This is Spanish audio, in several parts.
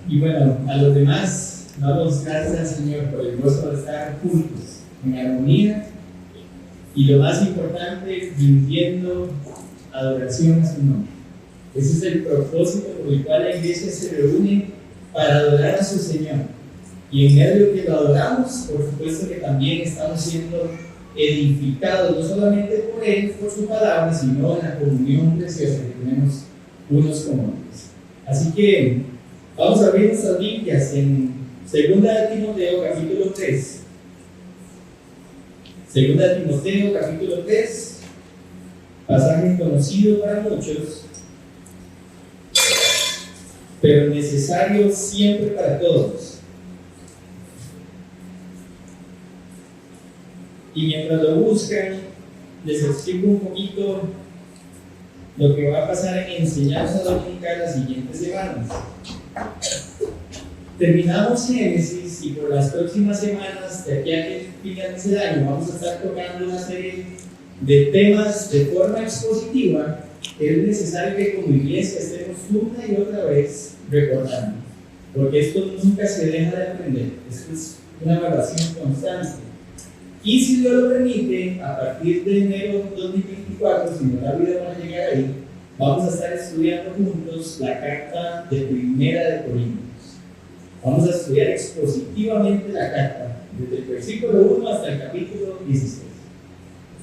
Y bueno, a los demás, damos gracias al Señor por el gozo de estar juntos, en armonía, y lo más importante, rindiendo adoración a su nombre. Ese es el propósito por el cual la iglesia se reúne para adorar a su Señor. Y en medio de que lo adoramos, por supuesto que también estamos siendo edificados, no solamente por Él, por su palabra, sino en la comunión preciosa que tenemos unos con otros. Así que vamos a abrir nuestras Biblias en 2 de Timoteo, capítulo 3. 2 de Timoteo, capítulo 3, pasaje conocido para muchos, pero necesario siempre para todos. Y mientras lo buscan, les explico un poquito lo que va a pasar en enseñanza dominical las siguientes semanas. Terminamos Génesis y por las próximas semanas, de aquí a que finalice el año, vamos a estar tocando una serie de temas de forma expositiva que es necesario que como iglesia estemos una y otra vez recordando, porque esto nunca se deja de aprender, esto es una evaluación constante. Y si Dios lo permite, a partir de enero 2024, si no la vida va a llegar ahí, vamos a estar estudiando juntos la carta de Primera de Corintios. Vamos a estudiar expositivamente la carta, desde el versículo 1 hasta el capítulo 16.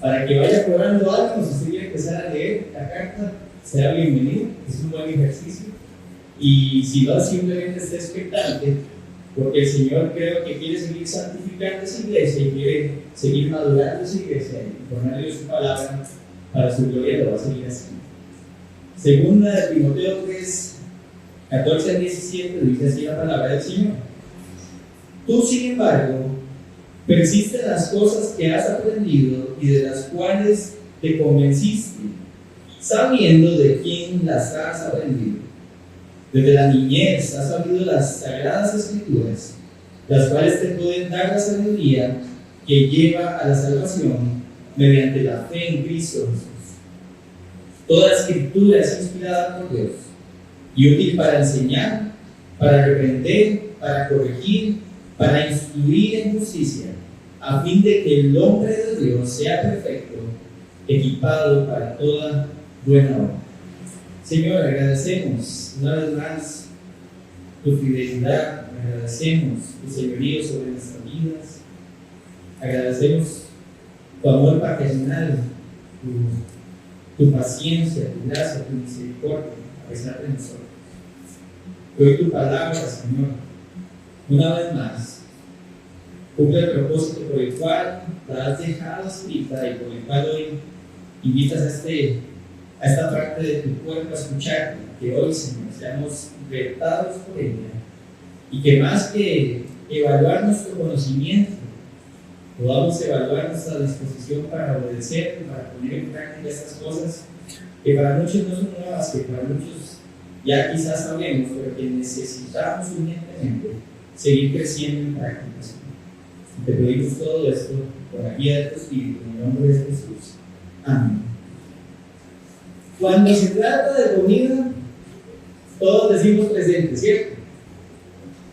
Para que vaya probando algo, si usted quiere empezar a leer la carta, sea bienvenido, es un buen ejercicio. Y si no, simplemente esté expectante, porque el Señor creo que quiere seguir santificando esa iglesia y quiere seguir madurando esa iglesia y ponerle su palabra para su gloria, lo va a seguir haciendo. Segunda de Timoteo 3, 14 al 17, dice así la palabra del Señor. Tú, sin embargo, persiste en las cosas que has aprendido y de las cuales te convenciste, sabiendo de quién las has aprendido. Desde la niñez has sabido las sagradas escrituras, las cuales te pueden dar la sabiduría que lleva a la salvación mediante la fe en Cristo Jesús. Toda escritura es inspirada por Dios y útil para enseñar, para reprender, para corregir, para instruir en justicia, a fin de que el hombre de Dios sea perfecto, equipado para toda buena obra. Señor, agradecemos una vez más tu fidelidad, agradecemos tu señorío sobre nuestras vidas, agradecemos tu amor paternal, tu paciencia, tu gracia, tu misericordia, a pesar de nosotros. Hoy tu palabra, Señor, una vez más, cumple el propósito por el cual la has dejado escrita y por el cual hoy invitas a esta parte de tu cuerpo a escucharte, que hoy, Señor, seamos retados por ella y que más que evaluar nuestro conocimiento, podamos evaluar nuestra disposición para obedecer, para poner en práctica estas cosas que para muchos no son nuevas, que para muchos ya quizás sabemos, pero que necesitamos urgentemente seguir creciendo en prácticas. Te pedimos todo esto por la guía de tu Espíritu, en el nombre de Jesús. Amén. Cuando se trata de comida, todos decimos presente, ¿cierto?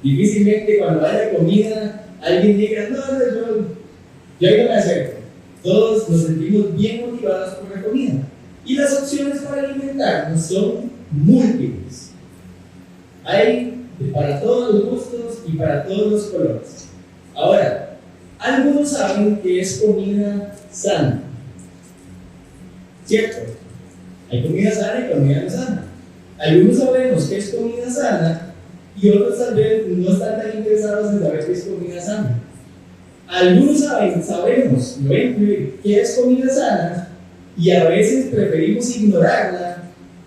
Difícilmente cuando haya comida, alguien diga, no, yo no me acerco. Todos nos sentimos bien motivados por la comida. Y las opciones para alimentarnos son múltiples. Hay para todos los gustos y para todos los colores. Ahora, algunos saben que es comida sana, ¿cierto? Hay comida sana y comida no sana. Algunos sabemos que es comida sana y otros tal vez no están tan interesados en saber qué es comida sana. Algunos sabemos, lo voy a incluir, que es comida sana y a veces preferimos ignorarla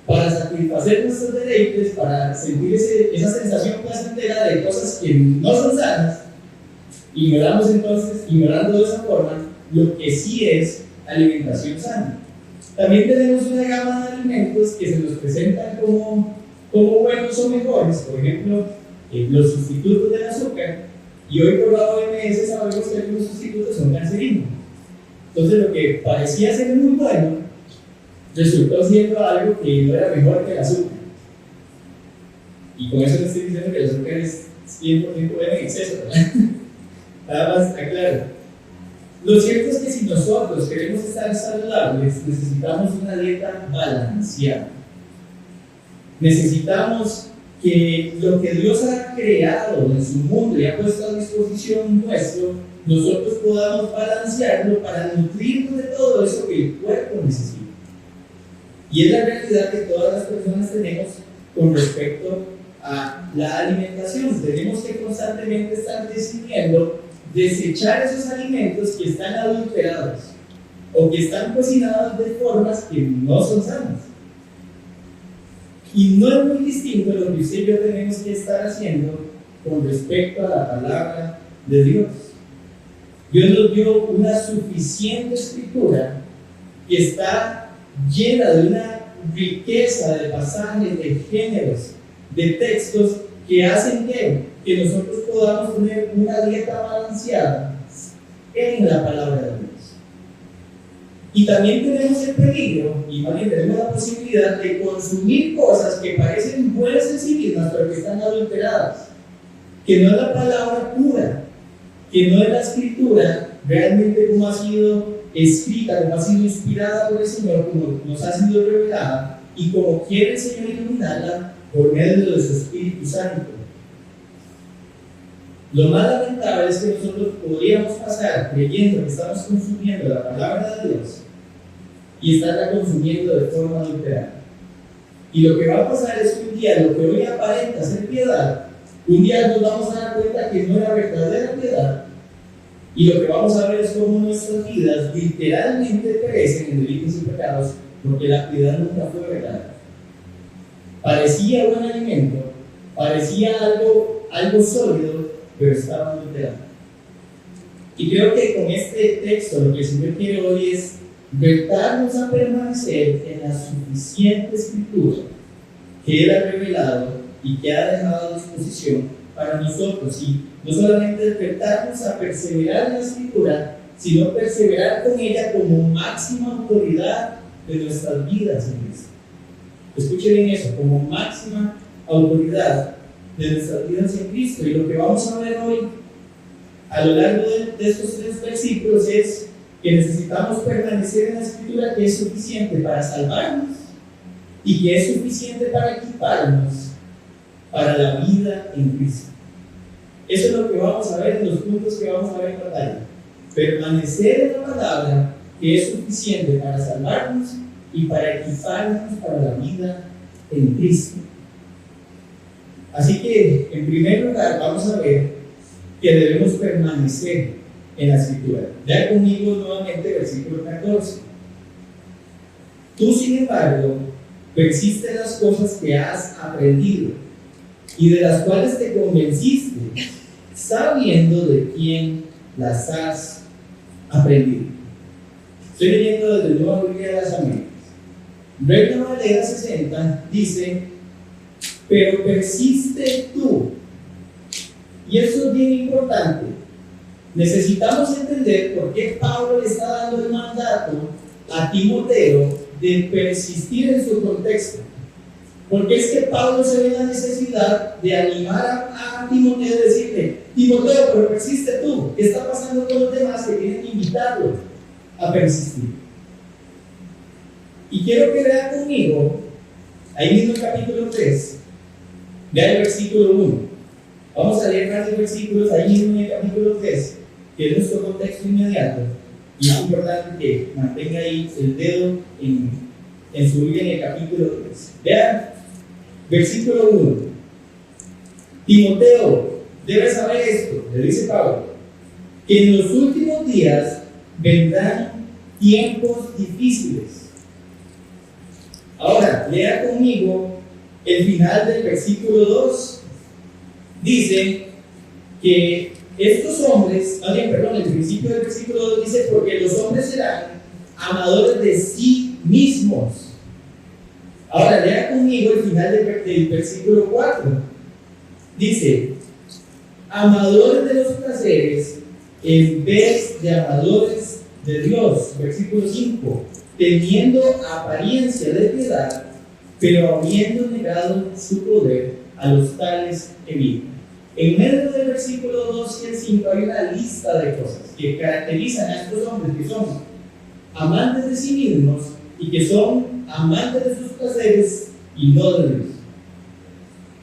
para satisfacer nuestros deleites, para sentir esa sensación placentera de cosas que no son sanas. Ignoramos entonces, ignorando de esa forma, lo que sí es alimentación sana. También tenemos una gama de alimentos que se nos presentan como buenos o mejores, por ejemplo, los sustitutos del azúcar, y hoy por la OMS sabemos que algunos sustitutos son cancerígenos. Entonces lo que parecía ser muy bueno, resultó siendo algo que no era mejor que el azúcar. Y con eso no estoy diciendo que el azúcar es 100% bueno en exceso, ¿verdad? Nada más aclaro. Lo cierto es que si nosotros queremos estar saludables, necesitamos una dieta balanceada. Necesitamos que lo que Dios ha creado en su mundo y ha puesto a disposición nuestro, nosotros podamos balancearlo para nutrirnos de todo eso que el cuerpo necesita. Y es la realidad que todas las personas tenemos con respecto a la alimentación. Tenemos que constantemente estar decidiendo desechar esos alimentos que están adulterados o que están cocinados de formas que no son sanas. Y no es muy distinto lo que usted y yo tenemos que estar haciendo con respecto a la palabra de Dios. Dios nos dio una suficiente escritura que está llena de una riqueza de pasajes, de géneros, de textos que hacen que nosotros podamos tener una dieta balanceada en la palabra de Dios. Y también tenemos el peligro, y también tenemos la posibilidad de consumir cosas que parecen buenas en sí mismas, pero que están adulteradas, que no es la palabra pura, que no es la escritura realmente como ha sido escrita, como ha sido inspirada por el Señor, como nos ha sido revelada, y como quiere el Señor iluminarla por medio de su Espíritu Santo. Lo más lamentable es que nosotros podríamos pasar creyendo que estamos consumiendo la palabra de Dios y estarla consumiendo de forma adulterada. Y lo que va a pasar es que un día lo que hoy aparenta ser piedad, un día nos vamos a dar cuenta que no era verdadera piedad, y lo que vamos a ver es cómo nuestras vidas literalmente perecen en delitos y pecados, porque la piedad nunca fue verdadera. Parecía buen alimento, parecía algo sólido, pero estaba adulterado. Y creo que con este texto lo que el Señor quiere hoy es retarnos a permanecer en la suficiente escritura que Él ha revelado y que ha dejado a disposición para nosotros. Y no solamente retarnos a perseverar en la escritura, sino perseverar con ella como máxima autoridad de nuestras vidas en Cristo. Escuchen bien eso, como máxima autoridad de nuestras vidas en Cristo. Y lo que vamos a ver hoy a lo largo de estos 3 versículos es que necesitamos permanecer en la escritura, que es suficiente para salvarnos y que es suficiente para equiparnos para la vida en Cristo. Eso es lo que vamos a ver en los puntos que vamos a ver en batalla. Permanecer en la palabra, que es suficiente para salvarnos y para equiparnos para la vida en Cristo. Así que, en primer lugar, vamos a ver que debemos permanecer en la escritura. Ya conmigo nuevamente versículo 14. Tú, sin embargo, persiste en las cosas que has aprendido y de las cuales te convenciste, sabiendo de quién las has aprendido. Estoy leyendo desde el Nueva Biblia de las Américas. Reina Valera 60 dice: pero persiste tú. Y eso es bien importante. Necesitamos entender por qué Pablo le está dando el mandato a Timoteo de persistir en su contexto. Porque es que Pablo se ve la necesidad de animar a Timoteo y decirle: Timoteo, pero persiste tú. ¿Qué está pasando con los demás que tienen que invitarlo a persistir? Y quiero que vean conmigo, ahí mismo en capítulo 3, vean el versículo 1. Vamos a leer varios versículos ahí mismo en el capítulo 3, que es nuestro contexto inmediato. Y es importante que mantenga ahí el dedo en su Biblia en el capítulo 3. Vean, versículo 1. Timoteo, debes saber esto, le dice Pablo, que en los últimos días vendrán tiempos difíciles. Ahora, lea conmigo el final del versículo 2. Dice que estos hombres, el principio del versículo 2 dice: porque los hombres serán amadores de sí mismos. Ahora, lea conmigo el final del versículo 4. Dice: amadores de los placeres en vez de amadores de Dios. Versículo 5. Teniendo apariencia de piedad, pero habiendo negado su poder, a los tales evitan. En medio del versículo 2 y el 5 hay una lista de cosas que caracterizan a estos hombres que son amantes de sí mismos y que son amantes de sus placeres y no de Dios.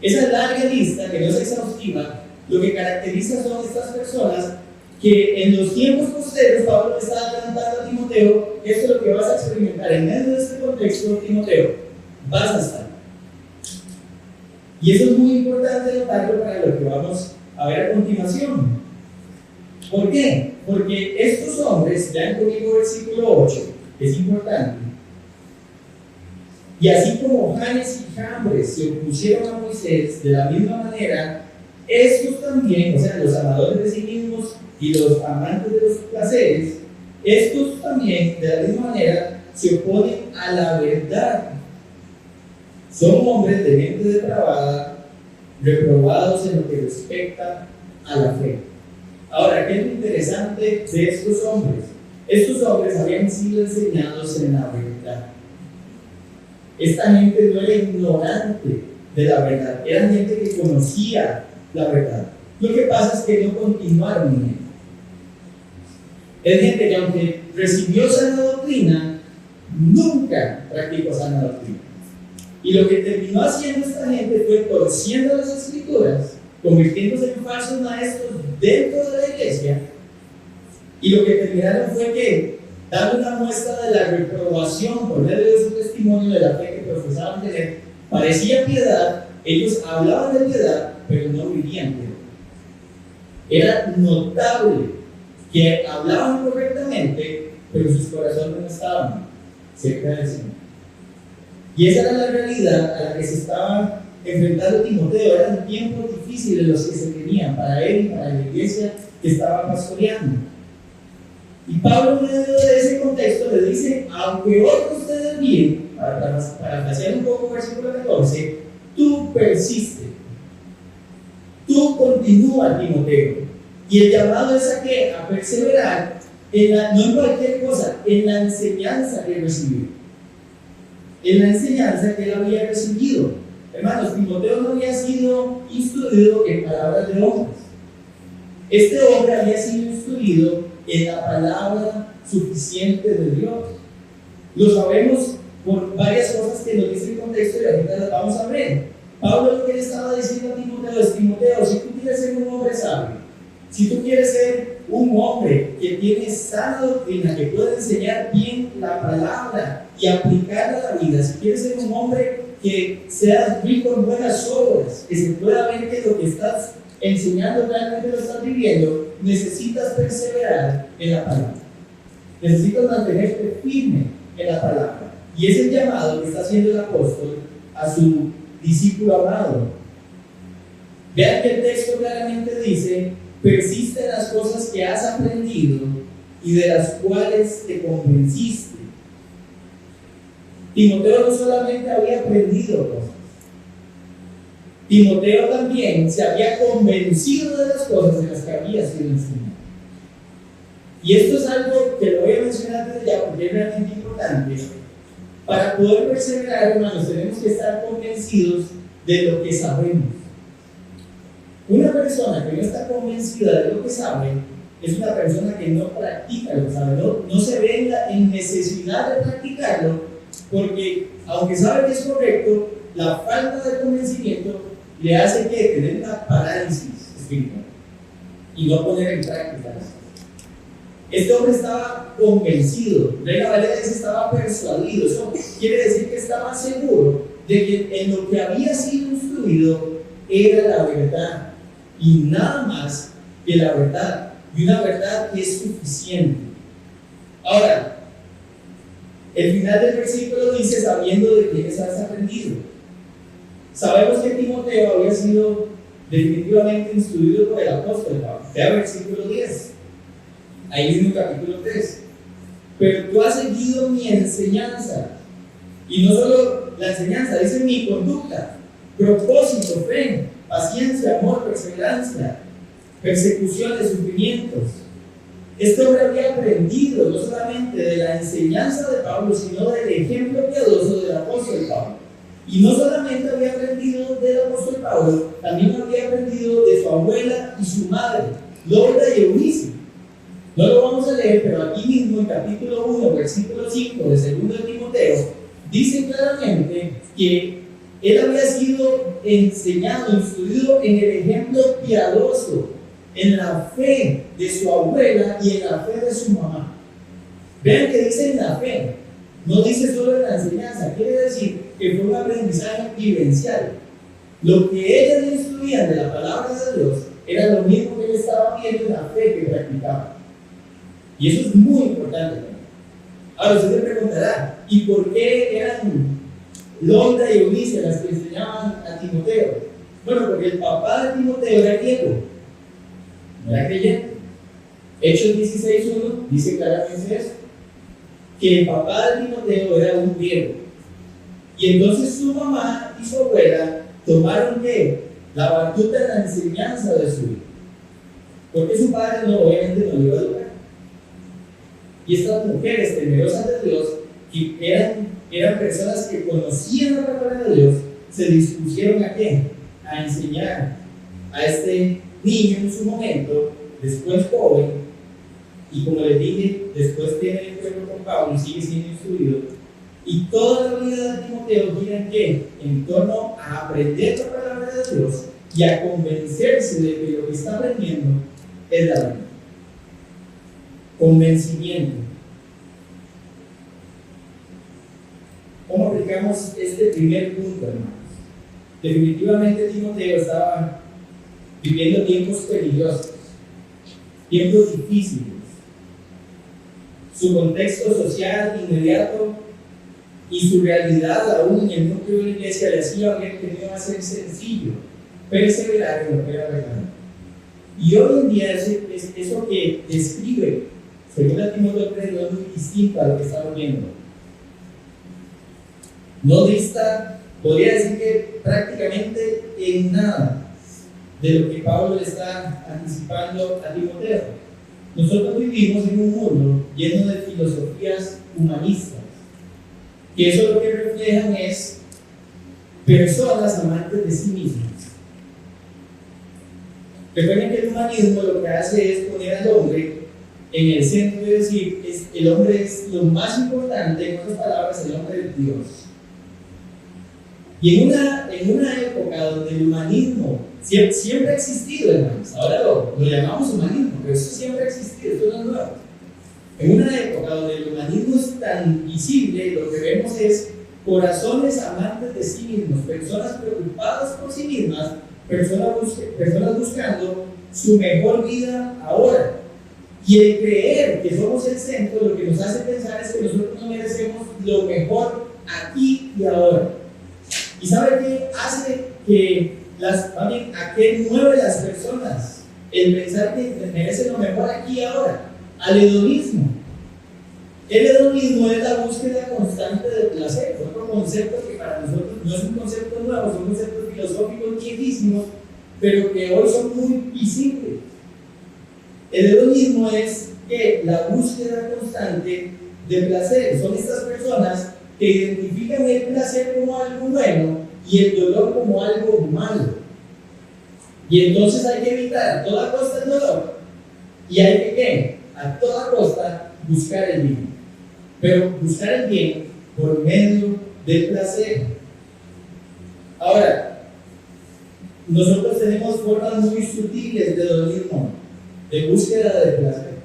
Esa larga lista, que no es exhaustiva, lo que caracteriza son estas personas que en los tiempos posteriores Pablo le está adelantando a Timoteo: esto es lo que vas a experimentar en medio de este contexto, Timoteo, vas a estar. Y eso es muy importante notarlo para lo que vamos a ver a continuación. ¿Por qué? Porque estos hombres, vean conmigo el versículo 8, es importante. Y así como Janes y Jambres se opusieron a Moisés, de la misma manera, estos también, o sea, los amadores de sí mismos y los amantes de los placeres, estos también, de la misma manera, se oponen a la verdad. Son hombres de mente depravada, reprobados en lo que respecta a la fe. Ahora, ¿qué es lo interesante de estos hombres? Estos hombres habían sido enseñados en la verdad. Esta gente no era ignorante de la verdad, eran gente que conocía la verdad. Lo que pasa es que no continuaron en ella. Es gente que, aunque recibió sana doctrina, nunca practicó sana doctrina. Y lo que terminó haciendo esta gente fue torciendo las escrituras, convirtiéndose en falsos maestros dentro de la iglesia. Y lo que terminaron fue que, dando una muestra de la reprobación por medio de su testimonio de la fe que profesaban tener, parecía piedad, ellos hablaban de piedad, pero no vivían piedad. Era notable que hablaban correctamente, pero sus corazones no estaban cerca del Señor. Y esa era la realidad a la que se estaba enfrentando Timoteo. Eran tiempos difíciles los que se tenían para él y para la iglesia que estaba pastoreando. Y Pablo, en medio de ese contexto, le dice: aunque otros te desvíen, para hacer un poco el versículo 14, tú persiste, tú continúa, Timoteo. Y el llamado es a qué? A perseverar no en cualquier cosa, en la enseñanza que recibió. En la enseñanza que él había recibido. Hermanos, Timoteo no había sido instruido en palabras de hombres. Este hombre había sido instruido en la palabra suficiente de Dios. Lo sabemos por varias cosas que nos dice el contexto y ahorita las vamos a ver. Pablo lo que le estaba diciendo a Timoteo es: Timoteo, si tú quieres ser un hombre sabio, si tú quieres ser un hombre que tiene sana doctrina, que puede enseñar bien la palabra y aplicarla a la vida, si quieres ser un hombre que sea rico en buenas obras, que se pueda ver que lo que estás enseñando realmente lo estás viviendo, necesitas perseverar en la palabra. Necesitas mantenerte firme en la palabra. Y es el llamado que está haciendo el apóstol a su discípulo amado. Vean que el texto claramente dice: persiste en las cosas que has aprendido y de las cuales te convenciste. Timoteo no solamente había aprendido cosas, Timoteo también se había convencido de las cosas de las que había sido enseñado. Y esto es algo que lo voy a mencionar desde ya porque es realmente importante. Para poder perseverar, hermanos, tenemos que estar convencidos de lo que sabemos. Una persona que no está convencida de lo que sabe es una persona que no practica lo que sabe, no se ve en necesidad de practicarlo, porque aunque sabe que es correcto, la falta de convencimiento le hace que tener una parálisis espiritual y no poner en práctica las cosas. Este hombre estaba convencido, Reina Valera dice estaba persuadido. Eso quiere decir que estaba seguro de que en lo que había sido instruido era la verdad y nada más que la verdad, y una verdad que es suficiente. Ahora, el final del versículo dice: sabiendo de quiénes has aprendido. Sabemos que Timoteo había sido definitivamente instruido por el apóstol Pablo. Vea versículo 10, ahí mismo capítulo 3. Pero tú has seguido mi enseñanza, y no solo la enseñanza, dice mi conducta, propósito, fe, paciencia, amor, perseverancia, persecuciones, sufrimientos. Este hombre había aprendido no solamente de la enseñanza de Pablo, sino del ejemplo piadoso del apóstol Pablo. Y no solamente había aprendido del apóstol Pablo, también había aprendido de su abuela y su madre, Loida y Eunice. No lo vamos a leer, pero aquí mismo en capítulo 1, versículo 5 de 2 de Timoteo, dice claramente que él había sido enseñado, instruido en el ejemplo piadoso, en la fe de su abuela y en la fe de su mamá. Vean que dice en la fe, no dice solo en la enseñanza, quiere decir que fue un aprendizaje vivencial. Lo que ellas le instruían de la palabra de Dios era lo mismo que él estaba viendo en la fe que practicaba. Y eso es muy importante también. Ahora usted se preguntará, ¿y por qué eran Loida y Eunice las que enseñaban a Timoteo? Bueno, porque el papá de Timoteo era griego, no era creyente. Hechos 16:1 dice claramente eso, que el papá de Timoteo era un griego. Y entonces su mamá y su abuela tomaron ¿qué? La batuta de la enseñanza de su hijo. Porque su padre obviamente no lo iba a educar. Y estas mujeres temerosas de Dios, que eran personas que conocían la palabra de Dios, se dispusieron ¿a qué? A enseñar a este niño en su momento, después joven, y como les dije, después tiene el encuentro con Pablo y sigue siendo instruido. Y toda la vida de Timoteo gira en qué? En torno a aprender la palabra de Dios y a convencerse de que lo que está aprendiendo es la verdad. Convencimiento. ¿Cómo aplicamos este primer punto, hermanos? Definitivamente Timoteo estaba viviendo tiempos peligrosos, tiempos difíciles. Su contexto social inmediato y su realidad aún en el núcleo de la iglesia le hacía ver que no iba a ser sencillo perseverar en lo que era verdad. Y hoy en día eso que describe, según Timoteo 3, no es muy distinto a lo que estamos viendo. No dista, podría decir que prácticamente en nada de lo que Pablo le está anticipando a Timoteo. Nosotros vivimos en un mundo lleno de filosofías humanistas, que eso lo que reflejan es personas amantes de sí mismas. Recuerden que el humanismo lo que hace es poner al hombre en el centro, de decir, el hombre es lo más importante, en otras palabras, el hombre es Dios. Y en una época donde el humanismo siempre ha existido, hermanos, ahora lo llamamos humanismo, pero eso siempre ha existido, esto no es nuevo. En una época donde el humanismo es tan visible, lo que vemos es corazones amantes de sí mismos, personas preocupadas por sí mismas, personas buscando su mejor vida ahora. Y el creer que somos el centro, lo que nos hace pensar es que nosotros no merecemos lo mejor aquí y ahora. ¿Y sabe qué hace que a qué mueve las personas? El pensar que merecen lo mejor aquí y ahora. Al hedonismo. El hedonismo es la búsqueda constante del placer. Otro concepto que para nosotros no es un concepto nuevo, son conceptos filosóficos viejísimos, pero que hoy son muy visibles. El hedonismo es que la búsqueda constante de placer. Son estas personas que identifican el placer como algo bueno y el dolor como algo malo. Y entonces hay que evitar a toda costa el dolor y hay que ¿qué? A toda costa buscar el bien. Pero buscar el bien por medio del placer. Ahora, nosotros tenemos formas muy sutiles de hedonismo, de búsqueda de placer.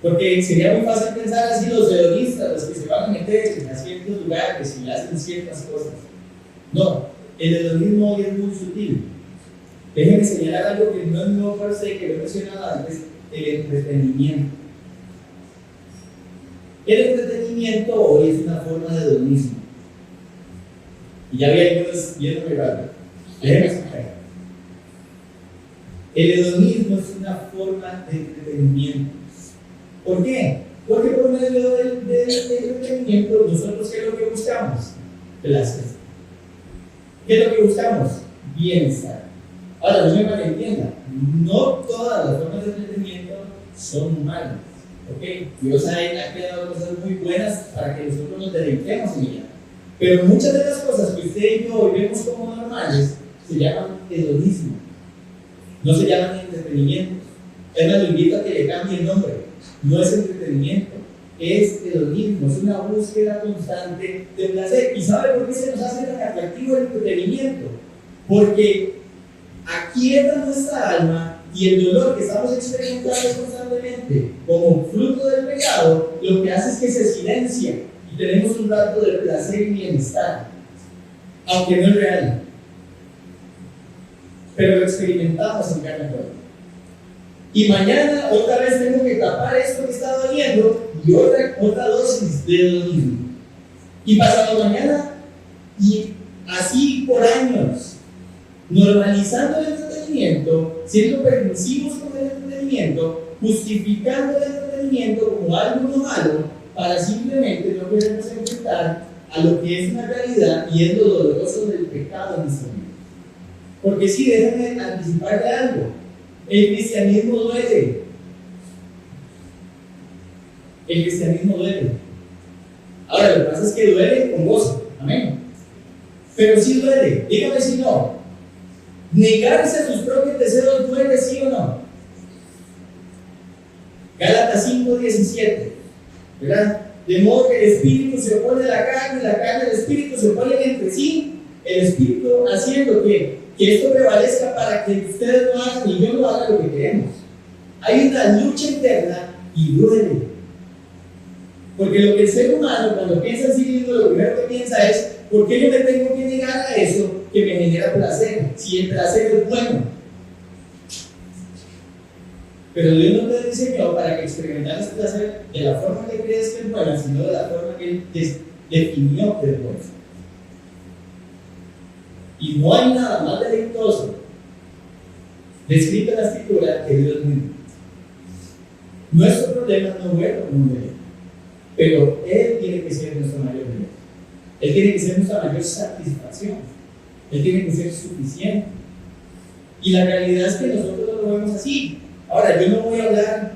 Porque sería muy fácil pensar así los hedonistas, los que se van a meter en ciertos lugares y hacen ciertas cosas. No, el hedonismo hoy es muy sutil. Déjenme señalar algo que no es nuevo per se, que lo he mencionado antes, el entretenimiento. El entretenimiento hoy es una forma de hedonismo. Y ya vi algunos viéndome raro. Déjenme explicar. El hedonismo es una forma de entretenimiento. ¿Por qué? Porque por medio del entretenimiento nosotros ¿qué es lo que buscamos? Placer. ¿Qué es lo que buscamos? Bienestar. Ahora, no me malentienda, no todas las formas de entretenimiento son malas. ¿Ok? Dios ha creado cosas muy buenas para que nosotros nos deleitemos en ellas. Pero muchas de las cosas que usted y yo hoy vemos como normales se llaman hedonismo, no se llaman entretenimiento. Es más, lo invito a que le cambie el nombre. No es entretenimiento, es hedonismo, es una búsqueda constante de placer. ¿Y sabe por qué se nos hace tan atractivo el entretenimiento? Porque aquieta nuestra alma y el dolor que estamos experimentando constantemente como fruto del pecado, lo que hace es que se silencia y tenemos un rato de placer y bienestar, aunque no es real, pero lo experimentamos en carne propia. Y mañana otra vez tengo que tapar esto que está doliendo y otra dosis de hedonismo. Y pasado mañana, y así por años, normalizando el entretenimiento, siendo permisivos con el entretenimiento, justificando el entretenimiento como algo no malo, para simplemente no querernos enfrentar a lo que es una realidad y es lo doloroso del pecado en nuestra vida. Porque sí, déjenme anticiparle algo. El cristianismo duele. El cristianismo duele. Ahora, lo que pasa es que duele con gozo. Amén. Pero sí duele. Dígame si no. Negarse a sus propios deseos duele, ¿sí o no? Gálatas 5:17, ¿verdad? De modo que el espíritu se opone a la carne al espíritu se oponen entre sí, el espíritu haciendo que esto prevalezca para que ustedes no hagan y yo no haga lo que queremos. Hay una lucha interna y duele. Porque lo que el ser humano, cuando piensa en sí mismo, lo primero que piensa es: ¿por qué yo me tengo que negar a eso que me genera placer? Si el placer es bueno. Pero Dios no te diseñó para que experimentaras el placer de la forma que crees que es buena, sino de la forma que Él definió que es buena. Y no hay nada más deleitoso descrito en la Escritura que Dios mismo. Nuestro problema no vuelve como un delito, pero Él tiene que ser nuestro mayor bien. Él tiene que ser nuestra mayor satisfacción. Él tiene que ser suficiente. Y la realidad es que nosotros no lo vemos así. Ahora, yo no voy a hablar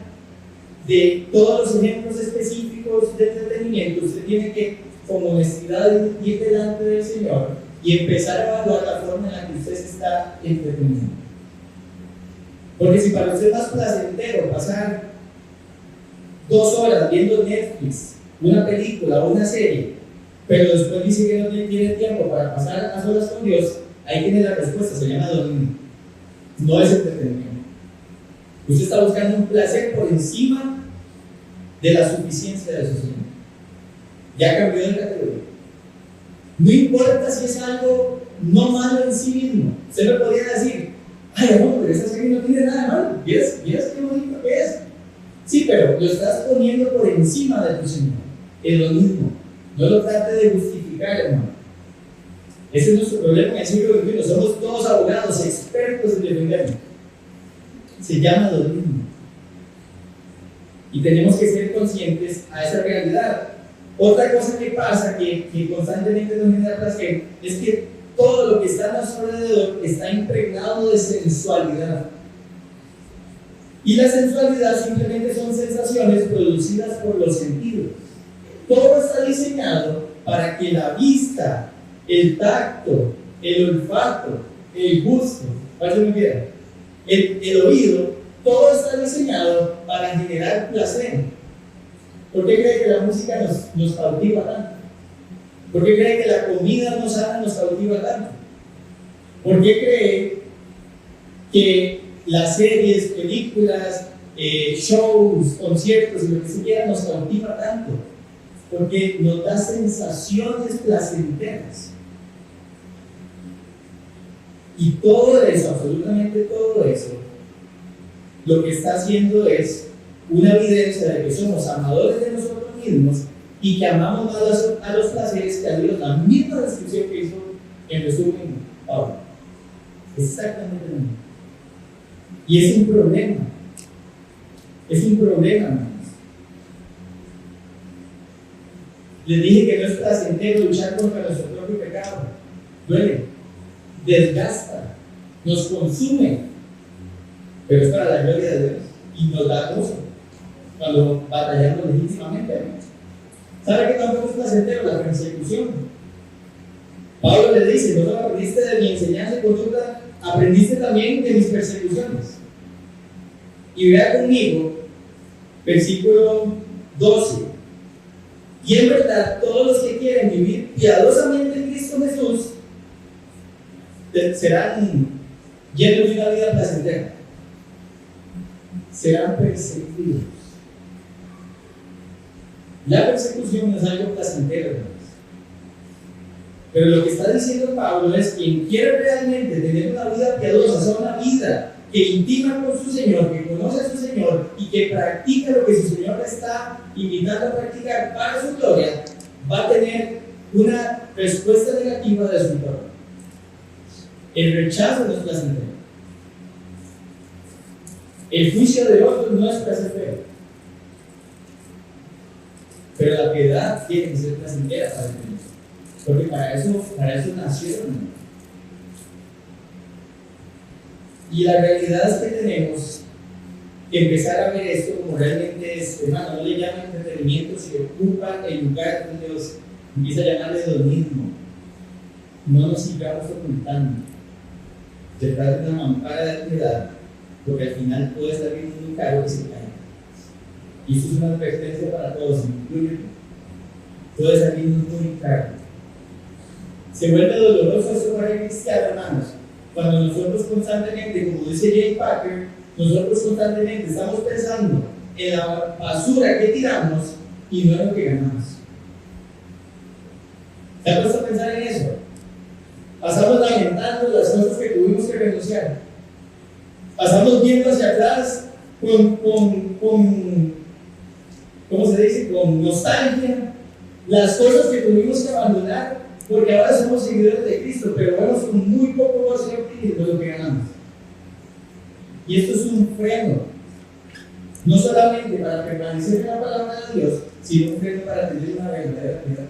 de todos los ejemplos específicos de entretenimiento. Usted tiene que, con honestidad, ir delante del Señor y empezar a evaluar la forma en la que usted se está entreteniendo. Porque si para usted es más placentero pasar 2 horas viendo Netflix, una película o una serie, pero después dice que no tiene tiempo para pasar las horas con Dios, ahí tiene la respuesta, se llama dominio. No es entretenimiento. Usted está buscando un placer por encima de la suficiencia de su Señor. Ya cambió de categoría. No importa si es algo no malo en sí mismo. Usted me podría decir: ay, no, pero esa serie no tiene nada de malo. ¿Vieras qué bonito que es? Sí, pero lo estás poniendo por encima de tu Señor. Es lo mismo. No lo trate de justificar, hermano. Ese es nuestro problema en el siglo XXI. Somos todos abogados, expertos en defendernos. Se llama lo mismo. Y tenemos que ser conscientes a esa realidad. Otra cosa que pasa, que constantemente nos genera placer, es que todo lo que está a nuestro alrededor está impregnado de sensualidad. Y la sensualidad simplemente son sensaciones producidas por los sentidos. Todo está diseñado para que la vista, el tacto, el olfato, el gusto, el oído, todo está diseñado para generar placer. ¿Por qué cree que la música nos cautiva tanto? ¿Por qué cree que la comida nos cautiva tanto? ¿Por qué cree que las series, películas, shows, conciertos y lo que se quiera nos cautiva tanto? Porque nos da sensaciones placenteras. Y todo eso, absolutamente todo eso, lo que está haciendo es una evidencia de que somos amadores de nosotros mismos y que amamos más a los placeres que a Dios. La misma descripción que hizo en resumen Pablo. Exactamente lo mismo. Y es un problema. Es un problema, hermanos. Les dije que no es placentero luchar contra nuestro propio pecado. Duele, desgasta, nos consume, pero es para la gloria de Dios y nos da gozo cuando batallamos legítimamente. ¿Sabe qué tampoco es placentero? La persecución. Pablo le dice: no solo aprendiste de mi enseñanza y conducta, aprendiste también de mis persecuciones. Y vea conmigo, versículo 12. Y en verdad, todos los que quieren vivir piadosamente en Cristo Jesús serán llenos de una vida placentera. Serán perseguidos. La persecución no es algo placentero, hermanos. Pero lo que está diciendo Pablo es: quien quiere realmente tener una vida piadosa, o sea, una vida que intima con su Señor, que conoce a su Señor y que practica lo que su Señor le está invitando a practicar para su gloria, va a tener una respuesta negativa de su entorno. El rechazo no es placentero. El juicio de otros no es placentero. Pero la piedad tiene que ser placentera para el Señor. Porque para eso nacieron. Y la realidad es que tenemos que empezar a ver esto como realmente es. Hermano, no le llaman entretenimiento, si ocupa el lugar donde Dios empieza a llamarle hedonismo. No nos sigamos ocultando. Se trata de una mampara de piedad, porque al final puede salir muy caro que se caiga. Y eso es una advertencia para todos, incluye. Puede salir muy caro. Se vuelve doloroso eso para el cristiano, hermanos, cuando nosotros constantemente, como dice Jay Packer, nosotros constantemente estamos pensando en la basura que tiramos y no en lo que ganamos. ¿Se ha puesto a pensar en eso? Pasamos lamentando las cosas que tuvimos que renunciar. Pasamos viendo hacia atrás ¿cómo se dice? Con nostalgia las cosas que tuvimos que abandonar, porque ahora somos seguidores de Cristo, pero vemos con muy poco gozo y optimismo lo que ganamos. Y esto es un freno, no solamente para permanecer en la palabra de Dios, sino un freno para tener una verdadera piedad.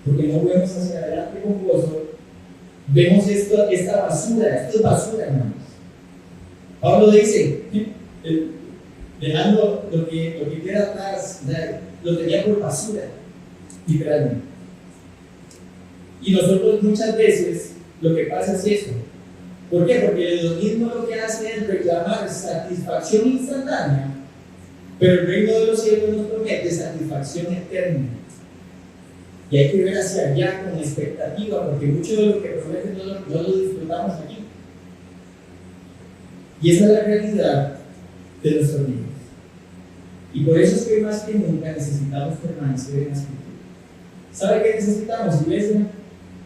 Porque no vemos hacia adelante con gozo, vemos esta basura, esto es basura, hermanos. Pablo dice, dejando lo que queda atrás, lo tenía por basura, literalmente. Y nosotros muchas veces lo que pasa es eso. ¿Por qué? Porque el hedonismo lo que hace es reclamar satisfacción instantánea, pero el reino de los cielos nos promete satisfacción eterna. Y hay que ver hacia allá con expectativa, porque mucho de lo que promete no lo disfrutamos aquí. Y esa es la realidad de nuestros días. Y por eso es que más que nunca necesitamos permanecer en la Escritura. ¿Sabe qué necesitamos, iglesia?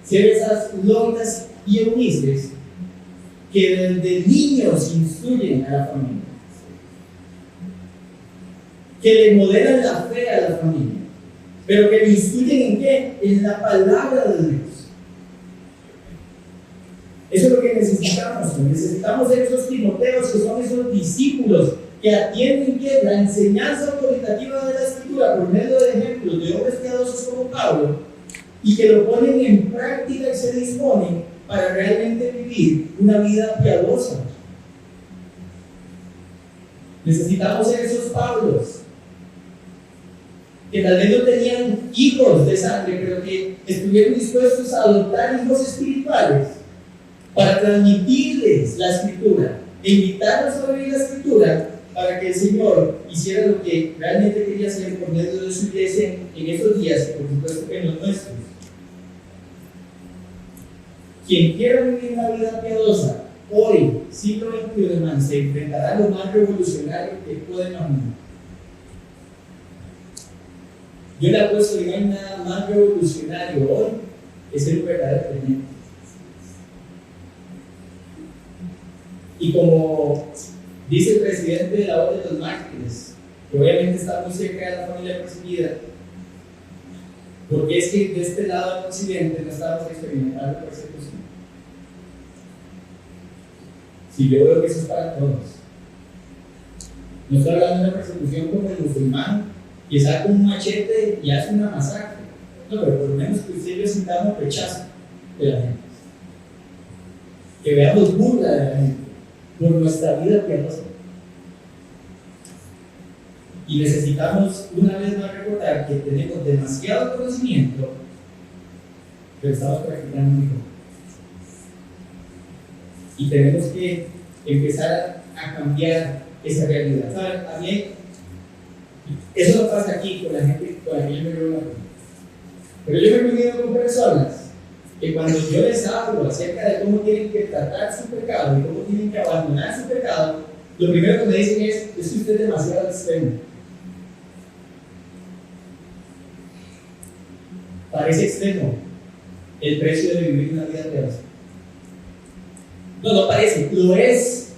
Ser esas locas y humildes que desde niños instruyen a la familia, que le modelan la fe a la familia, pero que le instruyen ¿en qué? En la palabra de Dios. Eso es lo que necesitamos. Necesitamos ser esos Timoteos, que son esos discípulos que atienden ¿qué? La enseñanza autoritativa de la Escritura por medio de ejemplos de hombres piadosos como Pablo, y que lo ponen en práctica y se disponen para realmente vivir una vida piadosa. Necesitamos ser esos Pablos que tal vez no tenían hijos de sangre, pero que estuvieron dispuestos a adoptar hijos espirituales para transmitirles la Escritura e invitarlos a vivir la Escritura, para que el Señor hiciera lo que realmente quería hacer por medio de su iglesia en estos días, y por supuesto en los nuestros. Quien quiera vivir una vida piadosa, hoy, siglo XXI, hermano, se enfrentará a lo más revolucionario que puede imaginar. Yo le apuesto que no hay nada más revolucionario hoy que ser un verdadero creyente. Y como dice el presidente de la Orden de los Mártires, que obviamente está muy cerca de la familia perseguida, porque es que de este lado del occidente no estamos experimentando persecución. Si yo veo que eso es para todos. No estoy hablando de una persecución como el musulmán, que saca un machete y hace una masacre. No, pero por lo menos que usted y yo sintamos rechazo de la gente. Que veamos burla de la gente por nuestra vida piadosa. Y necesitamos una vez más recordar que tenemos demasiado conocimiento pero estamos practicando muy poco. Y tenemos que empezar a cambiar esa realidad. ¿Saben? A mí, eso no pasa aquí con la gente con la que yo me reúno. Pero yo me he reunido con personas que cuando yo les hablo acerca de cómo tienen que tratar su pecado y cómo tienen que abandonar su pecado, lo primero que me dicen es que usted es demasiado extremo. Parece extremo el precio de vivir una vida piadosa. No, no parece, lo es.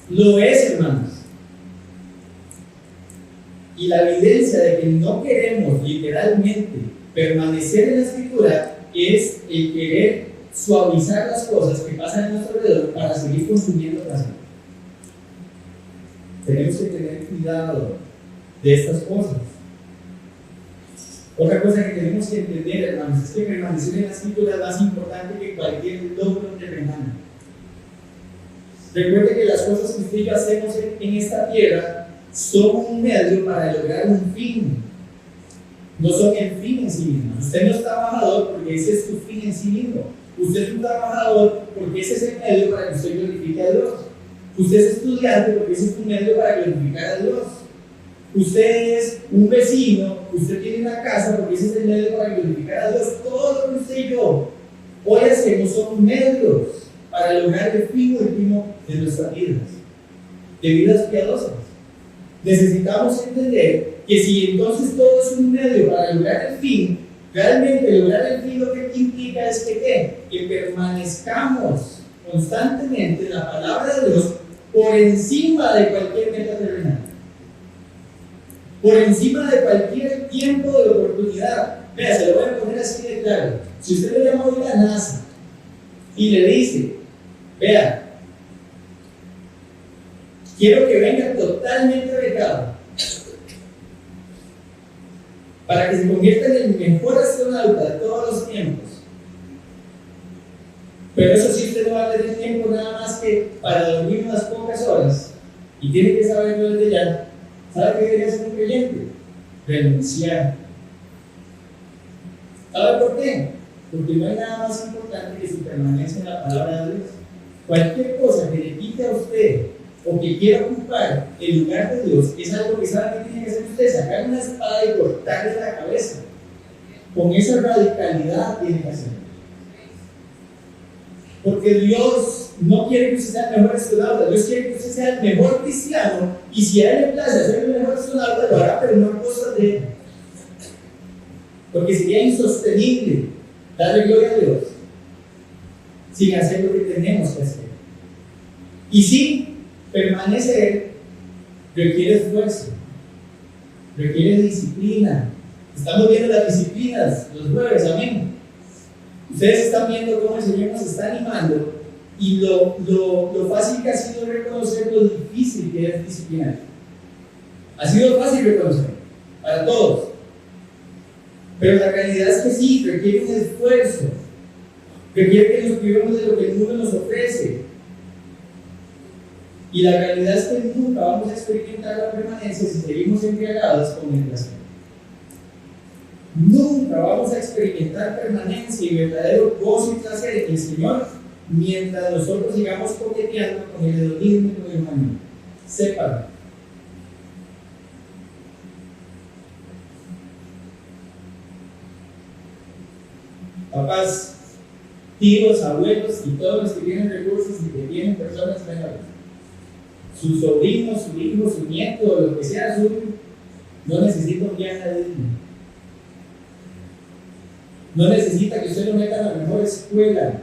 Lo es, hermanos. Y la evidencia de que no queremos literalmente permanecer en la Escritura es el querer suavizar las cosas que pasan a nuestro alrededor para seguir consumiendo placer. Tenemos que tener cuidado de estas cosas. Otra cosa que tenemos que entender, hermanos, es que permanecer en la Escritura es más importante que cualquier logro terrenal. Recuerde que las cosas que usted y yo hacemos en esta tierra son un medio para lograr un fin. No son el fin en sí mismo. Usted no es trabajador porque ese es su fin en sí mismo. Usted es un trabajador porque ese es el medio para que usted glorifique a Dios. Usted es estudiante porque ese es un medio para glorificar a Dios. Usted es un vecino, usted tiene una casa porque ese es el medio para glorificar a Dios. Todo lo que usted y yo hoy hacemos son medios para lograr el fin último de nuestras vidas, de vidas piadosas. Necesitamos entender que si entonces todo es un medio para lograr el fin, realmente lograr el fin lo que implica es que permanezcamos constantemente en la palabra de Dios por encima de cualquier meta terrenal, por encima de cualquier tiempo de oportunidad. Vea, se lo voy a poner así de claro. Si usted le llama hoy a la NASA y le dice, vea, quiero que venga totalmente becado para que se convierta en el mejor astronauta de todos los tiempos, pero eso sí, usted no va a tener tiempo nada más que para dormir unas pocas horas y tiene que saberlo desde ya. ¿Sabe qué debería hacer un creyente? Renunciar. ¿Sabe por qué? Porque no hay nada más importante que su permanencia en la palabra de Dios. Cualquier cosa que le quite a usted o que quiera ocupar el lugar de Dios es algo que sabe que tiene que hacer usted: sacar una espada y cortarle la cabeza. Con esa radicalidad tiene que hacerlo. Porque Dios no quiere que usted sea el mejor astronauta, Dios quiere que usted sea el mejor cristiano, y si a Él le place ser el mejor astronauta, lo hará, pero no a cosas de Él. Porque sería insostenible darle gloria a Dios sin hacer lo que tenemos que hacer. Y sí, permanecer requiere esfuerzo, requiere disciplina. Estamos viendo las disciplinas los jueves, amén. Ustedes están viendo cómo el Señor nos está animando, y lo fácil que ha sido reconocer lo difícil que es disciplinar. Ha sido fácil reconocer para todos, pero la realidad es que sí, requiere un esfuerzo, requiere que nos privemos de lo que el mundo nos ofrece, y la realidad es que nunca vamos a experimentar la permanencia si seguimos embriagados con el placer. Nunca vamos a experimentar permanencia y verdadero gozo y placer en el Señor mientras nosotros sigamos coqueteando con el hedonismo y con el humanismo. Sépalo. Papás, tíos, abuelos y todos los que tienen recursos y que tienen personas menores, su sobrino, su hijo, su nieto, lo que sea suyo, no necesita un viaje a Disney. No necesita que usted lo meta en la mejor escuela.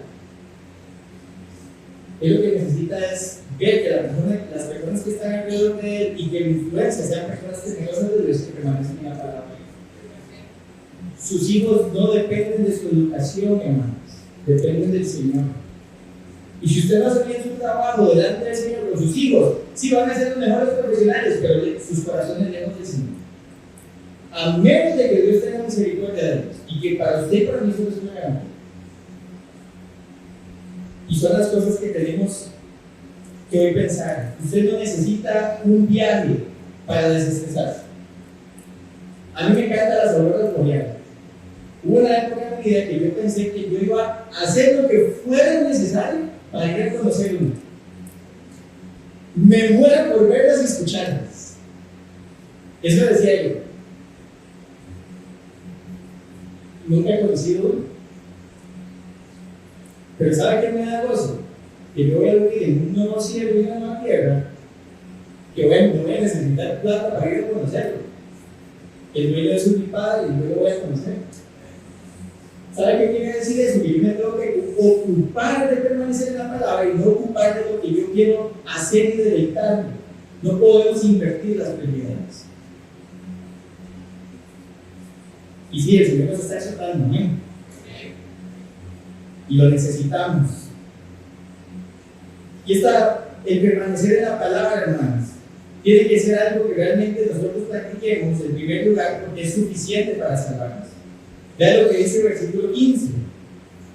Él lo que necesita es ver que las personas que están alrededor de él y que lo influencian sean personas temerosas de Dios que permanecen en la palabra. Sus hijos no dependen de su educación, hermanos, dependen del Señor. Y si usted no hace bien su trabajo delante del Señor con sus hijos, sí van a ser los mejores profesionales, pero sus corazones lejos del Señor. A menos de que Dios tenga misericordia de ellos, y que para usted y para mí eso es una garantía. Y son las cosas que tenemos que hoy pensar. Usted no necesita un viaje para desestresarse. A mí me encantan las auroras boreales. Hubo una época en mi vida que yo pensé que yo iba a hacer lo que fuera necesario para ir a conocerlo. Me muero por verlas y escucharlas. Eso decía yo. Nunca he conocido uno. Pero ¿sabe qué me da gozo? Que yo voy a vivir en un nuevo cielo y una nueva tierra, que no voy a necesitar plata para ir a conocerlo. El dueño es mi padre y yo lo voy a conocer. ¿Sabe qué quiere decir eso? Que yo me tengo que ocupar de permanecer en la palabra y no ocupar de lo que yo quiero hacer y deleitarme. No podemos invertir las prioridades. Y sí, el Señor nos está exhortando, ¿no? Y lo necesitamos. Y el permanecer en la palabra, hermanos, tiene que ser algo que realmente nosotros practiquemos en primer lugar, porque es suficiente para salvarnos. Vean lo que dice el versículo 15.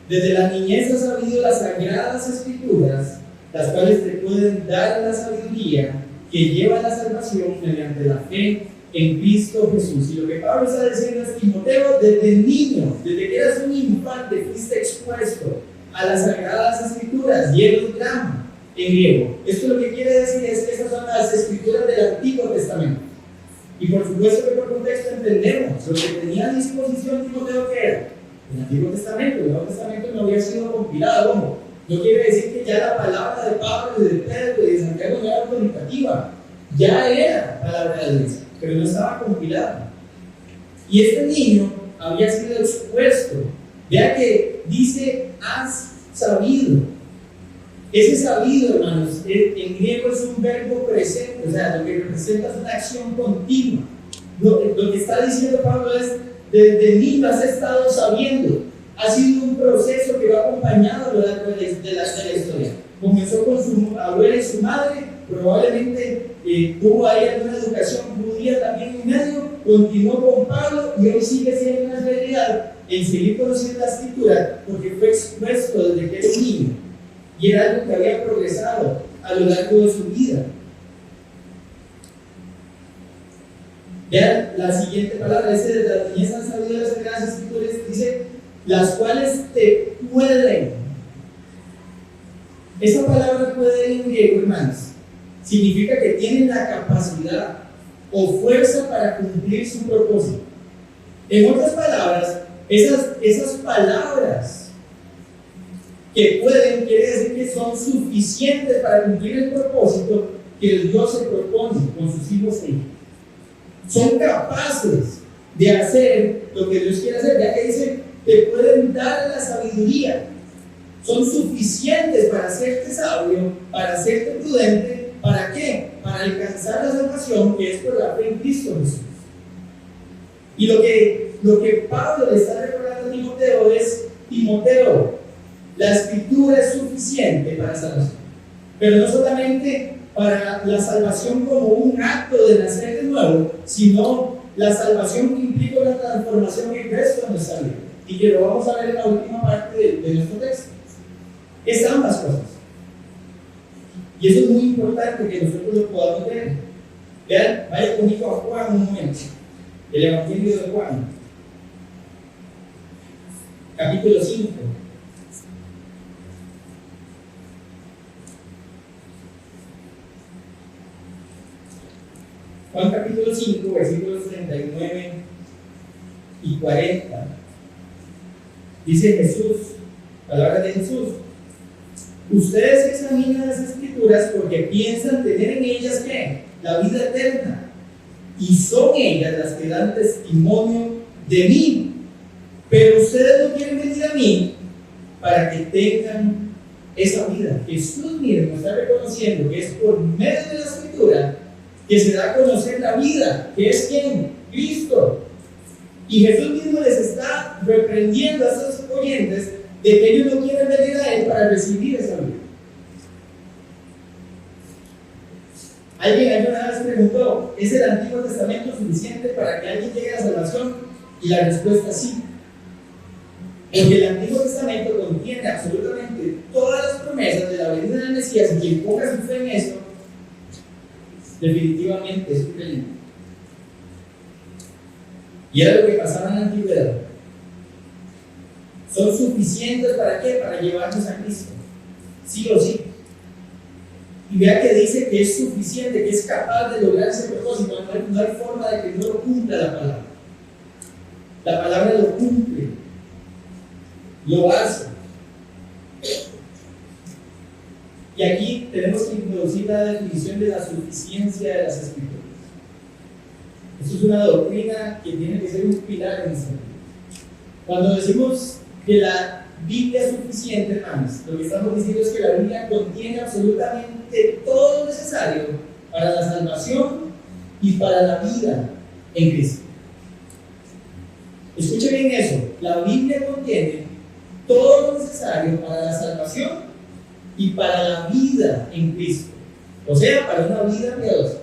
Desde la niñez has sabido las sagradas escrituras, las cuales te pueden dar la sabiduría que lleva a la salvación mediante la fe en Cristo Jesús. Y lo que Pablo está diciendo es: Timoteo, desde niño, desde que eras un infante, fuiste expuesto a las sagradas escrituras, y el drama en griego. Esto lo que quiere decir es que estas son las escrituras del Antiguo Testamento. Y por supuesto que por contexto entendemos lo que tenía a disposición Timoteo, que era el Antiguo Testamento. El Nuevo Testamento no había sido compilado. ¿Cómo? No quiere decir que ya la palabra de Pablo y de Pedro y de Santiago no era autoritativa. Ya era palabra de Dios, pero no estaba compilada. Y este niño había sido expuesto. Vea que dice: has sabido. Ese sabido, hermanos, en griego es un verbo presente, o sea, lo que representa es una acción continua. Lo que está diciendo Pablo es: desde niño has estado sabiendo. Ha sido un proceso que va acompañado a lo largo de la historia. Comenzó con su abuela y su madre, probablemente tuvo ahí alguna educación judía también en medio, continuó con Pablo y hoy sigue siendo una realidad en seguir conociendo la escritura, porque fue expuesto desde que era un niño. Y era algo que había progresado a lo largo de su vida. Vean la siguiente palabra: dice: desde la niñez han sabido las sagradas escrituras, dice, las cuales te pueden. Esa palabra pueden en griego, hermanos, significa que tienen la capacidad o fuerza para cumplir su propósito. En otras palabras, esas palabras que pueden, quiere decir que son suficientes para cumplir el propósito que el Dios se propone con sus hijos e hijas. Son capaces de hacer lo que Dios quiere hacer, ya que dice: te pueden dar la sabiduría. Son suficientes para hacerte sabio, para hacerte prudente. ¿Para qué? Para alcanzar la salvación que es por la fe en Cristo Jesús. Y lo que Pablo le está recordando a Timoteo es: Timoteo, la escritura es suficiente para salvación, pero no solamente para la salvación como un acto de nacer de nuevo, sino la salvación que implica la transformación en el resto de nuestra vida, y que lo vamos a ver en la última parte de nuestro texto. Es ambas cosas, y eso es muy importante que nosotros lo podamos ver. Vean, vaya conmigo a Juan un momento, el Evangelio de Juan, capítulo 5. Juan capítulo 5, versículos 39 y 40. Dice Jesús, palabras de Jesús: ustedes examinan las escrituras porque piensan tener en ellas, ¿qué? La vida eterna. Y son ellas las que dan testimonio de mí. Pero ustedes no quieren venir a mí para que tengan esa vida. Jesús mismo está reconociendo que es por medio de la escritura que se da a conocer la vida, que es ¿quién? Cristo. Y Jesús mismo les está reprendiendo a esos oyentes de que ellos no quieren venir a Él para recibir esa vida. Alguien alguna vez preguntó: ¿es el Antiguo Testamento suficiente para que alguien llegue a la salvación? Y la respuesta es sí. Porque el Antiguo Testamento contiene absolutamente todas las promesas de la venida del Mesías, y quien ponga su fe en esto definitivamente es un creyente. Y era lo que pasaba en la antigüedad. son suficientes ¿para qué? Para llevarnos a Cristo, sí o sí. Y vea que dice que es suficiente, que es capaz de lograr ese propósito. No hay forma de que no lo cumpla la palabra. La palabra lo cumple, lo hace. Y aquí tenemos que introducir la definición de la suficiencia de las Escrituras. Esto es una doctrina que tiene que ser un pilar en nuestra vida. Cuando decimos que la Biblia es suficiente, hermanos, lo que estamos diciendo es que la Biblia contiene absolutamente todo lo necesario para la salvación y para la vida en Cristo. Escuche bien eso, la Biblia contiene todo lo necesario para la salvación y para la vida en Cristo. O sea, para una vida piadosa.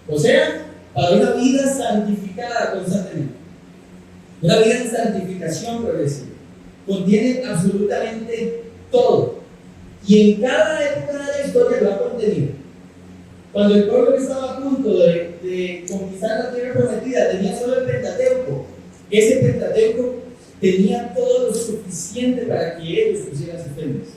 O sea, para una vida santificada constantemente. Una vida en santificación progresiva. Contiene absolutamente todo. Y en cada época de la historia lo ha contenido. Cuando el pueblo que estaba a punto de conquistar la tierra prometida tenía solo el Pentateuco, ese Pentateuco tenía todo lo suficiente para que ellos pusieran sus ofrendas.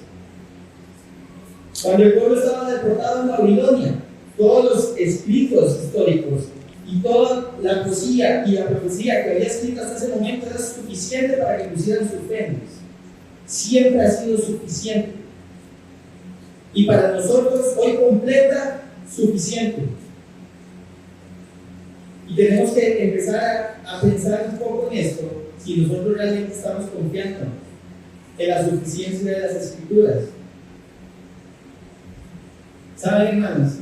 Cuando el pueblo estaba deportado en Babilonia, todos los escritos históricos y toda la poesía y la profecía que había escrito hasta ese momento era suficiente para que pusieran sus ofrendas. Siempre ha sido suficiente. Y para nosotros hoy completa, suficiente. Y tenemos que empezar a pensar un poco en esto, si nosotros realmente estamos confiando en la suficiencia de las Escrituras. ¿Saben, hermanos?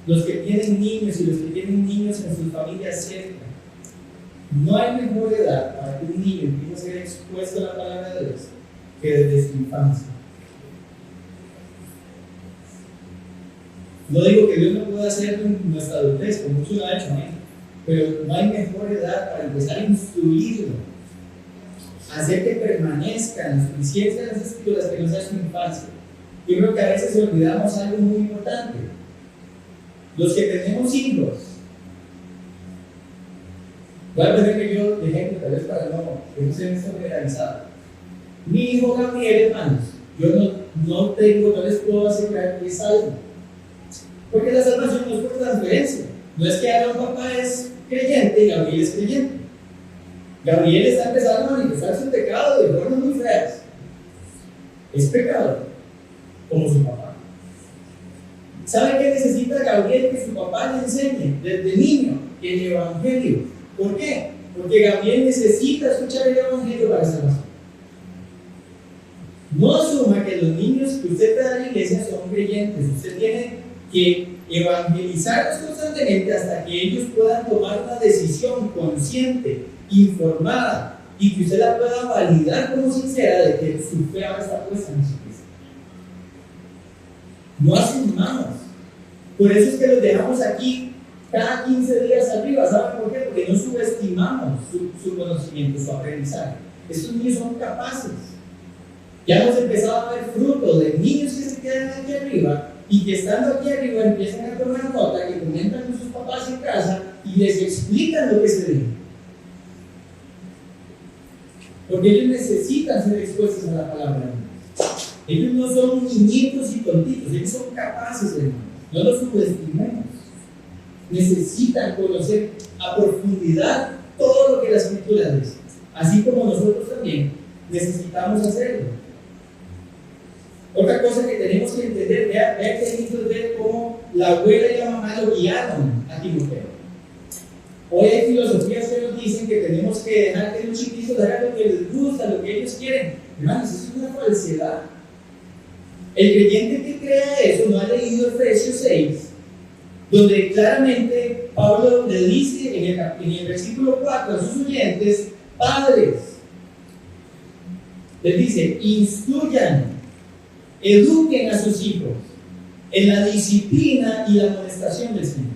Los que tienen niños y los que tienen niños en sus familias cerca, no hay mejor edad para que un niño empiece a ser expuesto a la palabra de Dios que desde su infancia. No digo que Dios no pueda hacerlo en nuestra adultez, como muchos lo han hecho, pero no hay mejor edad para empezar a instruirlo, hacer que permanezca en la suficiencia de las Escrituras que no sea su infancia. Yo creo que a veces olvidamos algo muy importante. Los que tenemos hijos, voy a poner yo de ejemplo, tal vez para que no se esté generalizado. Mi hijo Gabriel, hermanos, yo no les puedo asegurar que es salvo. Porque la salvación no es por transferencia. No es que ahora un papá es creyente y Gabriel es creyente. Gabriel está empezando a manifestar su pecado de formas muy feas. Es pecador, como su papá. ¿Sabe qué necesita Gabriel que su papá le enseñe desde niño? El Evangelio. ¿Por qué? Porque Gabriel necesita escuchar el Evangelio para salvación. No asuma que los niños que usted trae a la iglesia son creyentes. Usted tiene que evangelizarlos constantemente hasta que ellos puedan tomar una decisión consciente, informada, y que usted la pueda validar como sincera de que su fe ahora está puesta en Jesucristo. No asumamos. Por eso es que los dejamos aquí cada 15 días arriba. ¿Saben por qué? Porque no subestimamos su conocimiento, su aprendizaje. Estos niños son capaces. Ya hemos empezado a ver frutos de niños que se quedan aquí arriba y que estando aquí arriba empiezan a tomar nota, que comentan con sus papás en casa y les explican lo que se dice. Porque ellos necesitan ser expuestos a la palabra. Ellos no son niñitos y tontitos, ellos son capaces, hermanos. No los subestimemos. Necesitan conocer a profundidad todo lo que la Escritura dice, así como nosotros también necesitamos hacerlo. Otra cosa que tenemos que entender, vea que lindo ver cómo la abuela y la mamá lo guiaron a Timoteo. Hoy hay filosofías que nos dicen que tenemos que dejar que los chiquitos hagan lo que les gusta, lo que ellos quieren. Hermanos, eso es una falsedad. El creyente que crea eso no ha leído Efesios 6, donde claramente Pablo le dice en el versículo 4 a sus oyentes, padres, les dice, instruyan, eduquen a sus hijos en la disciplina y la amonestación del Señor.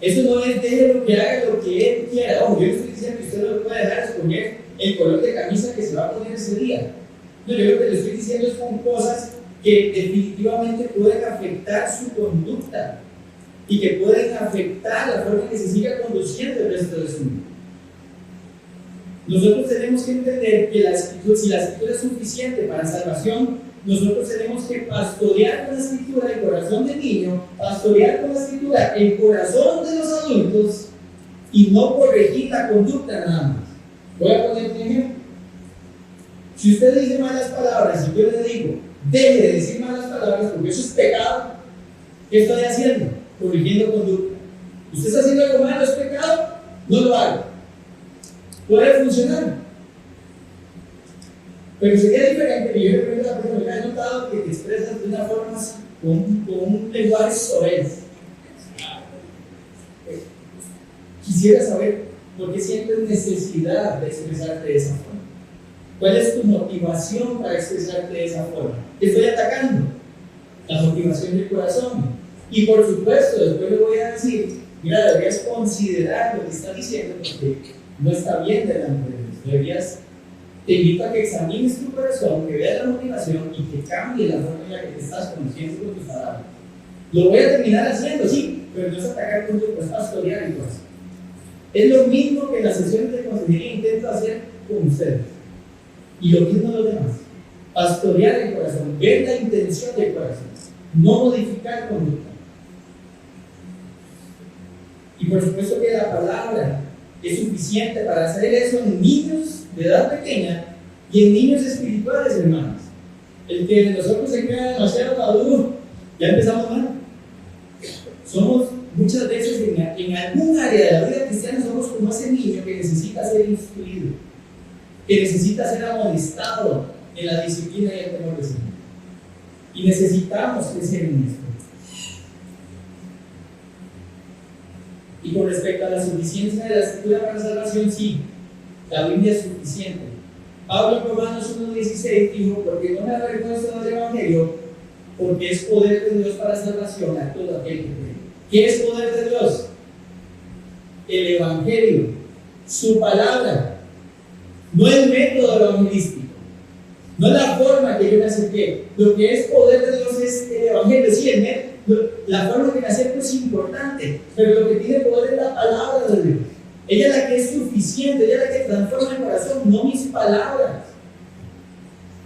Eso no es déjelo que haga lo que él quiera. Ojo, yo no estoy diciendo que usted lo puede dejar escoger el color de camisa que se va a poner ese día. No, yo lo que le estoy diciendo es con cosas que definitivamente pueden afectar su conducta y que pueden afectar la forma en que se siga conduciendo el resto de su vida. Nosotros tenemos que entender que si la escritura es suficiente para salvación, nosotros tenemos que pastorear con la escritura el corazón del niño, pastorear con la escritura el corazón de los adultos y no corregir la conducta nada más. Voy a poner un ejemplo. Si usted dice malas palabras y yo le digo, deje de decir malas palabras porque eso es pecado, ¿qué estoy haciendo? Corrigiendo conducta. ¿Usted está haciendo algo malo, es pecado? No lo haga. Puede funcionar. Pero sería diferente que yo le pregunte a la persona, me he notado que te expresas de una forma así, con un lenguaje soez. Quisiera saber por qué sientes necesidad de expresarte de esa forma. ¿Cuál es tu motivación para expresarte de esa forma? ¿Qué estoy atacando? La motivación del corazón. Y por supuesto, después le voy a decir, mira, deberías considerar lo que estás diciendo porque no está bien delante de Dios. Deberías, te invito a que examines tu corazón, que veas la motivación y que cambie la forma en la que te estás conociendo con tus palabras. Lo voy a terminar haciendo, sí, pero no es atacar con tu corazón, es pastorear el corazón. Es lo mismo que en las sesiones de consejería intento hacer con ustedes. Y lo mismo los demás. Pastorear el corazón, ver la intención del corazón, no modificar conducta. Y por supuesto que la palabra es suficiente para hacer eso en niños de edad pequeña y en niños espirituales, hermanos. El que de nosotros se crea demasiado maduro, ya empezamos mal. Somos muchas veces en algún área de la vida cristiana somos como ese niño que necesita ser instruido, que necesita ser amonestado en la disciplina y el temor del Señor. Y necesitamos crecer en esto. Y con respecto a la suficiencia de la escritura para salvación, sí, la Biblia es suficiente. Pablo en Romanos 1:16 dijo, porque no me avergüenzo del Evangelio, porque es poder de Dios para salvación a todo aquel que cree. ¿Qué es poder de Dios? El Evangelio, su palabra, no el método evangelístico, no la forma que yo me acerqué. Lo que es poder de Dios es el Evangelio, sí, la forma que me acerco es importante, pero lo que tiene poder es la palabra de Dios. Ella es la que es suficiente, ella es la que transforma el corazón, no mis palabras.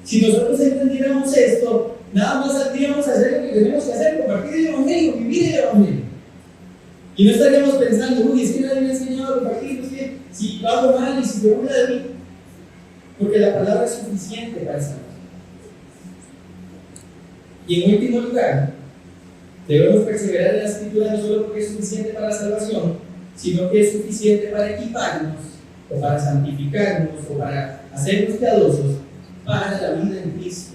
Si nosotros entendiéramos esto, nada más saldríamos a hacer lo que tenemos que hacer, compartir el Evangelio, vivir el Evangelio. Y no estaríamos pensando, uy, es que nadie me ha enseñado a compartir, es que si lo hago mal y si se burla de mí. Porque la palabra es suficiente para salvar. Y en último lugar, debemos perseverar en la escritura no solo porque es suficiente para la salvación, sino que es suficiente para equiparnos, o para santificarnos, o para hacernos piadosos para la vida en Cristo.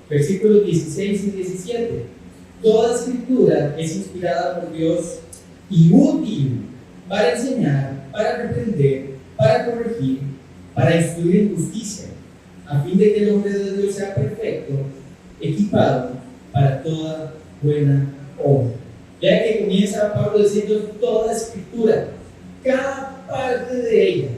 Versículos 16 y 17. Toda escritura es inspirada por Dios y útil para enseñar, para reprender, para corregir, para instruir en justicia, a fin de que el hombre de Dios sea perfecto, equipado para toda buena obra. Ya que comienza Pablo diciendo toda escritura, cada parte de ella,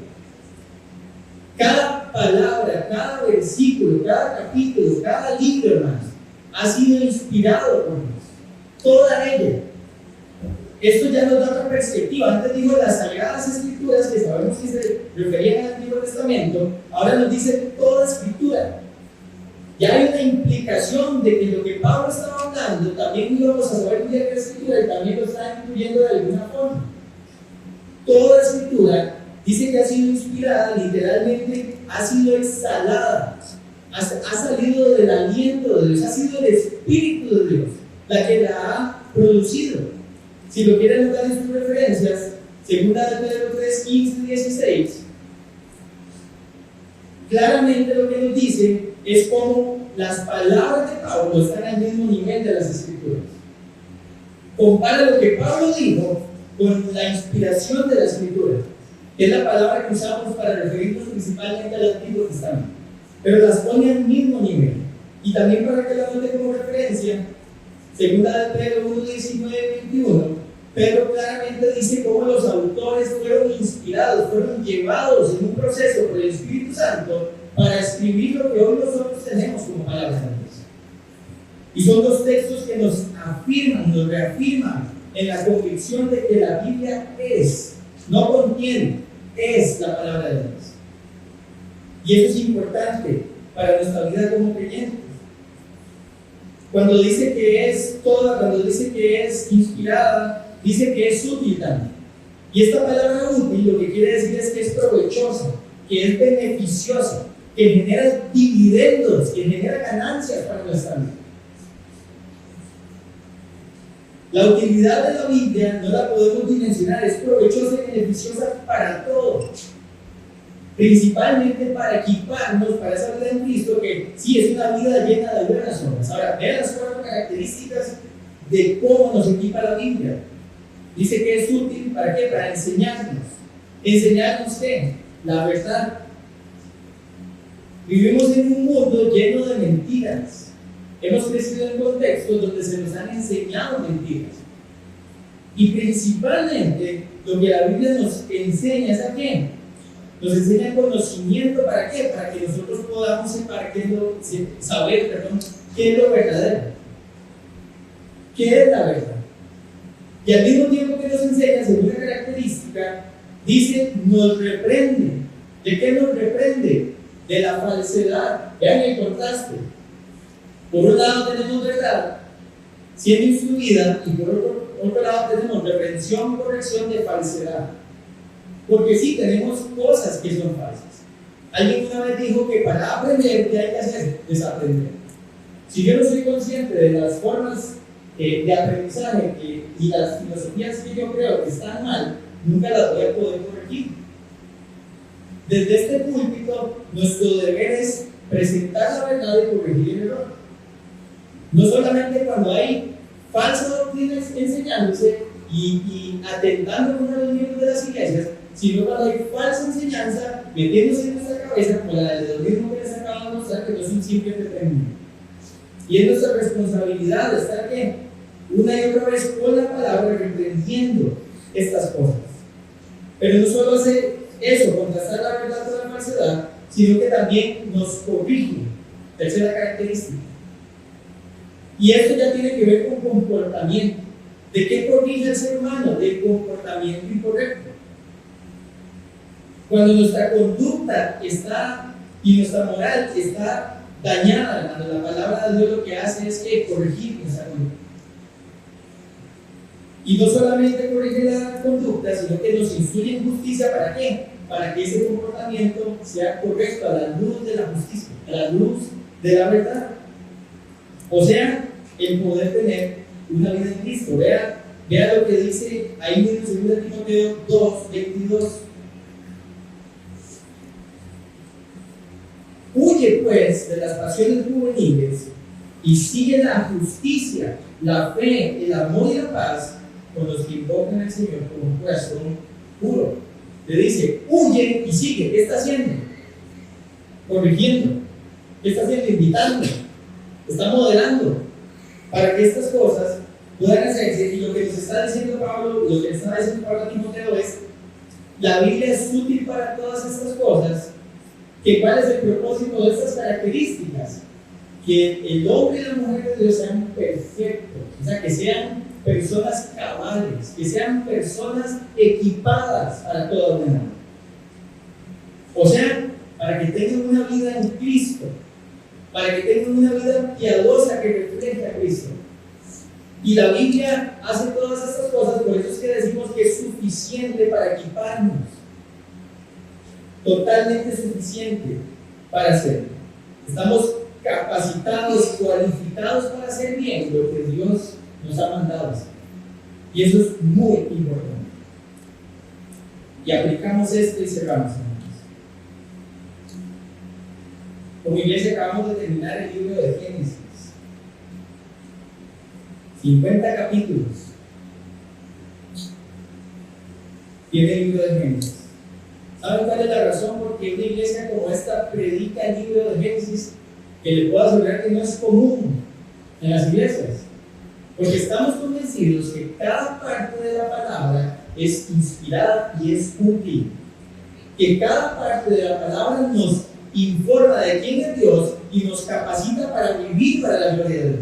cada palabra, cada versículo, cada capítulo, cada libro, hermanos, ha sido inspirado por Dios. Toda ella. Esto ya nos da otra perspectiva. Antes dijo las sagradas escrituras, que sabemos que se referían al Antiguo Testamento, ahora nos dice toda escritura. Ya hay una implicación de que lo que Pablo estaba hablando también íbamos a saber que la escritura y también lo está incluyendo de alguna forma. Toda escritura dice que ha sido inspirada, literalmente ha sido exhalada, ha salido del aliento de Dios, ha sido el Espíritu de Dios la que la ha producido. Si lo quieren notar en sus referencias, 2 de Pedro 3, 15 y 16, claramente lo que nos dice es cómo las palabras de Pablo están al mismo nivel de las Escrituras. Compara lo que Pablo dijo con la inspiración de la Escritura, que es la palabra que usamos para referirnos principalmente al Antiguo Testamento, pero las pone al mismo nivel. Y también para que la note como referencia, 2 de Pedro 1, 19 y 21, Pedro claramente dice cómo los autores fueron inspirados, fueron llevados en un proceso por el Espíritu Santo para escribir lo que hoy nosotros tenemos como palabras de Dios. Y son dos textos que nos afirman, nos reafirman en la convicción de que la Biblia es, no contiene, es la palabra de Dios. Y eso es importante para nuestra vida como creyentes. Cuando dice que es toda, cuando dice que es inspirada, dice que es útil también. Y esta palabra útil lo que quiere decir es que es provechosa, que es beneficiosa, que genera dividendos, que genera ganancias para nuestra vida. La utilidad de la Biblia no la podemos dimensionar, es provechosa y beneficiosa para todos. Principalmente para equiparnos para esa vida en Cristo, que sí es una vida llena de buenas obras. Ahora, vean las 4 características de cómo nos equipa la Biblia. Dice que es útil, ¿para qué? Para enseñarnos. ¿Enseñarnos qué? La verdad. Vivimos en un mundo lleno de mentiras. Hemos crecido en contextos donde se nos han enseñado mentiras. Y principalmente, lo que la Biblia nos enseña es a quién. Nos enseña conocimiento, ¿para qué? Para que nosotros podamos saber qué es lo verdadero. ¿Qué es la verdad? Y al mismo tiempo que nos enseña, según una característica, dice, nos reprende. ¿De qué nos reprende? De la falsedad. Vean el contraste. Por un lado tenemos verdad siendo influida y por otro lado tenemos reprensión y corrección de falsedad. Porque sí, tenemos cosas que son falsas. Alguien una vez dijo que para aprender, ¿qué hay que hacer? Desaprender. Si yo no soy consciente de las formas de aprendizaje y las filosofías que yo creo que están mal, nunca las voy a poder corregir. Desde este púlpito, nuestro deber es presentar la verdad y corregir el error. No solamente cuando hay falsas doctrinas enseñándose y atentando contra los miembros de las iglesias, sino cuando hay falsa enseñanza metiéndose en nuestra cabeza, como la de lo mismo que les acabo de mostrar, que no es un simple entretenimiento. Y es nuestra responsabilidad de estar ¿qué? Una y otra vez con la palabra reprendiendo estas cosas. Pero no solo hace eso, contrastar la verdad con la falsedad, sino que también nos corrige. Tercera característica. Y esto ya tiene que ver con comportamiento. ¿De qué corrige el ser humano? Del comportamiento incorrecto. Cuando nuestra conducta está y nuestra moral está dañada, cuando la palabra de Dios lo que hace es que corregir nuestra conducta. Y no solamente corrige la conducta, sino que nos instruye en justicia. ¿Para qué? Para que ese comportamiento sea correcto a la luz de la justicia, a la luz de la verdad. O sea, el poder tener una vida en Cristo. Vea lo que dice ahí mismo en 2 Timoteo 2:22. Huye pues de las pasiones juveniles y sigue la justicia, la fe, el amor y la paz con los que invocan al Señor con un corazón puro. Le dice, huye y sigue. ¿Qué está haciendo? Corrigiendo. ¿Qué está haciendo? Invitando. Está modelando para que estas cosas puedan hacerse. Y lo que nos está diciendo Pablo, lo que está diciendo Pablo a Timoteo es, la Biblia es útil para todas estas cosas. ¿Cuál es el propósito de estas características? Que el hombre y la mujer de Dios sean perfectos, o sea, que sean personas cabales, que sean personas equipadas para toda ordenanza. O sea, para que tengan una vida en Cristo, para que tengan una vida piadosa que refleje a Cristo. Y la Biblia hace todas estas cosas, por eso es que decimos que es suficiente para equiparnos. Totalmente suficiente para hacerlo. Estamos capacitados, cualificados para hacer bien lo que Dios nos ha mandado hacer. Y eso es muy importante. Y aplicamos esto y cerramos. Como iglesia acabamos de terminar el libro de Génesis. 50 capítulos tiene el libro de Génesis. ¿Saben cuál es la razón por qué una iglesia como esta predica el libro de Génesis? Que le puedo asegurar que no es común en las iglesias. Porque estamos convencidos que cada parte de la palabra es inspirada y es útil. Que cada parte de la palabra nos informa de quién es Dios y nos capacita para vivir para la gloria de Dios.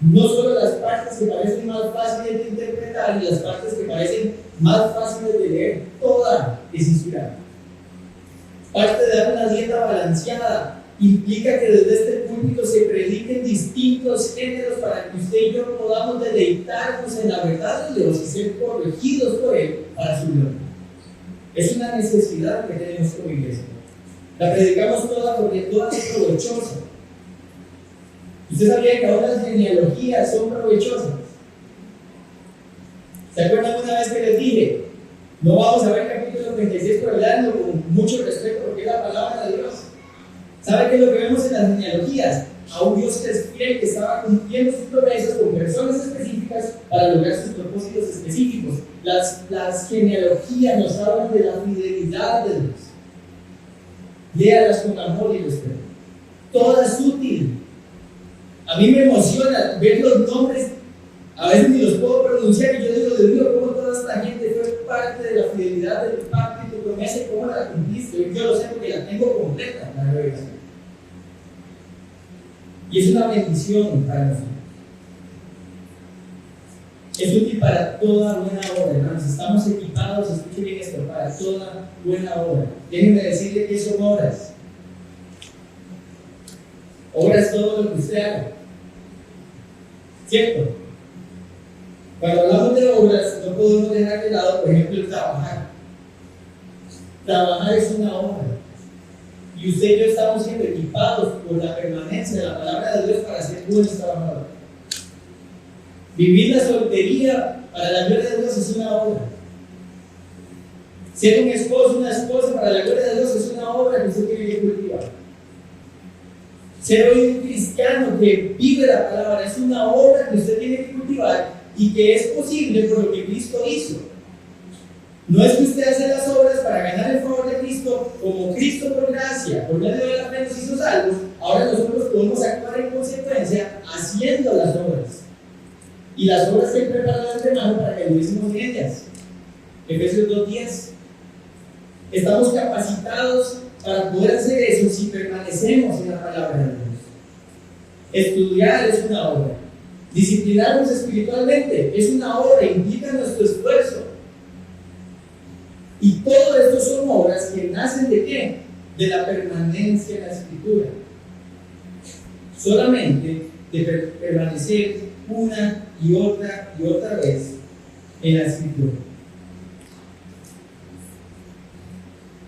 No solo las partes que parecen más fáciles de interpretar y las partes que parecen más fáciles de leer, toda es inspirada. Parte de dar una dieta balanceada implica que desde este púlpito se prediquen distintos géneros para que usted y yo podamos deleitarnos en la verdad de Dios y ser corregidos por Él para su gloria. Es una necesidad que tenemos como iglesia. La predicamos toda porque toda es provechosa. ¿Usted sabía que ahora las genealogías son provechosas? ¿Se acuerdan alguna vez que les dije? No vamos a ver capítulo 36 por hablarlo con mucho respeto porque es la palabra de Dios. ¿Sabe qué es lo que vemos en las genealogías? A un Dios que es fiel, que estaba cumpliendo sus promesas con personas específicas para lograr sus propósitos específicos. Las genealogías nos hablan de la fidelidad de Dios. Léalas con amor y respeto. Toda es útil. A mí me emociona ver los nombres, a veces ni los puedo pronunciar y yo digo, Dios mío, cómo toda esta gente fue parte de la fidelidad de tu pacto y tu promesa y cómo la cumpliste. Yo lo sé porque la tengo completa, la revelación. Y es una bendición para nosotros. Es útil para toda buena obra, hermanos. Estamos equipados, escuchen bien esto, para toda buena obra. Déjenme decirle que son obras. Obra es todo lo que usted haga. ¿Cierto? Cuando hablamos de obras, no podemos dejar de lado, por ejemplo, el trabajar. Trabajar es una obra. Y usted y yo estamos siendo equipados por la permanencia de la palabra de Dios para ser buenos trabajadores. Vivir la soltería para la gloria de Dios es una obra. Ser un esposo, una esposa para la gloria de Dios es una obra que usted tiene que cultivar. Ser hoy un cristiano que vive la palabra es una obra que usted tiene que cultivar y que es posible por lo que Cristo hizo. No es que usted hace las obras para ganar el favor de Cristo, como Cristo por gracia, por medio de la fe nos hizo salvos. Ahora nosotros podemos actuar en consecuencia haciendo las obras. Y las obras que Él preparó de antemano para que viviésemos en ellas. Efesios 2:10. Estamos capacitados para poder hacer eso si permanecemos en la palabra de Dios. Estudiar es una obra. Disciplinarnos espiritualmente es una obra, implica nuestro esfuerzo. Y todo esto son obras que nacen ¿de qué? De la permanencia en la Escritura. Solamente de permanecer una y otra vez en la Escritura.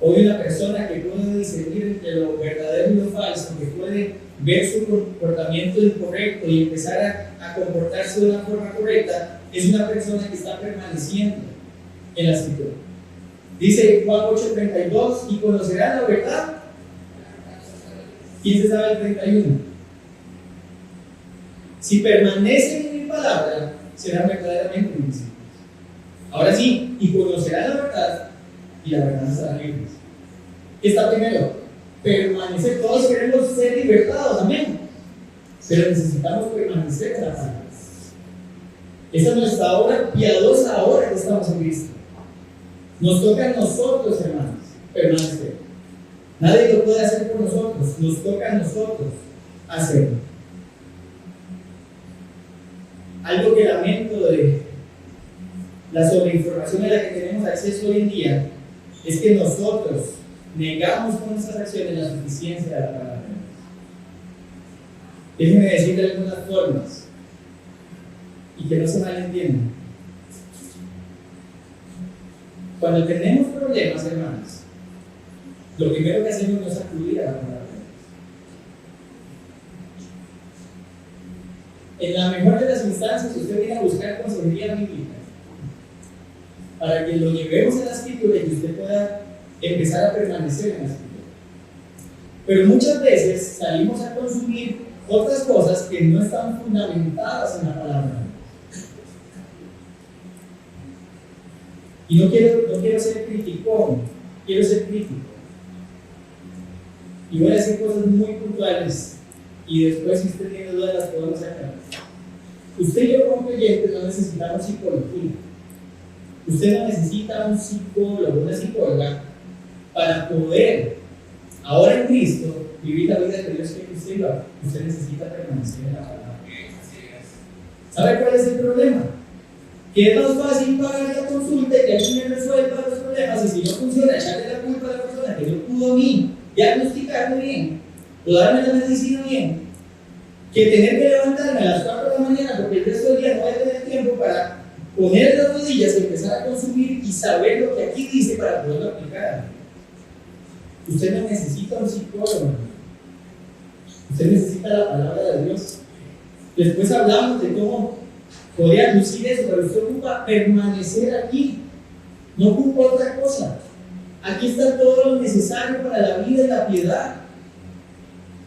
Hoy una persona que puede discernir entre lo verdadero y lo falso, que puede ver su comportamiento incorrecto y empezar a comportarse de una forma correcta, es una persona que está permaneciendo en la Escritura. Dice Juan 8:32, y conocerán la verdad. ¿Quién se sabe el 31? Si permanecen en mi palabra, serán verdaderamente mis discípulos. Ahora sí, y conocerán la verdad, y la verdad será libres. ¿Qué está primero? Permanecer. Todos queremos ser libertados, amén. Pero necesitamos permanecer en la palabra. Esa es nuestra obra piadosa ahora que estamos en Cristo. Nos toca a nosotros, hermanos, permanecer. Nadie lo puede hacer por nosotros, nos toca a nosotros hacerlo. Algo que lamento de la sobreinformación a la que tenemos acceso hoy en día es que nosotros negamos con nuestras acciones la suficiencia de la palabra de Dios. Déjenme decirle algunas formas y que no se malentiendan. Cuando tenemos problemas, hermanos, lo primero que hacemos no es acudir a la palabra de Dios. En la mejor de las instancias, usted viene a buscar consejería bíblica para que lo llevemos a la Escritura y que usted pueda empezar a permanecer en la Escritura. Pero muchas veces salimos a consumir otras cosas que no están fundamentadas en la palabra de Dios. Y no quiero ser criticón, quiero ser crítico. Y voy a decir cosas muy puntuales y después, si usted tiene dudas, las podemos sacar. Usted y yo, como creyentes, no necesitamos psicología. Usted no necesita un psicólogo, una psicóloga, para poder, ahora en Cristo, vivir la vida que Dios quiere que usted viva. Usted necesita permanecer en la palabra. ¿Sabe cuál es el problema? Que es más fácil pagar la consulta y que alguien me resuelva los problemas, y si no funciona, echarle la culpa a la persona que no pudo a mí diagnosticarme bien o darme la medicina bien, que tener que levantarme a las 4 de la mañana porque el resto del día no voy a tener tiempo para poner las rodillas y empezar a consumir y saber lo que aquí dice para poderlo aplicar. Usted no necesita un psicólogo, usted necesita la palabra de Dios. Después hablamos de cómo podría lucir eso, pero usted ocupa permanecer aquí, no ocupa otra cosa. Aquí está todo lo necesario para la vida y la piedad.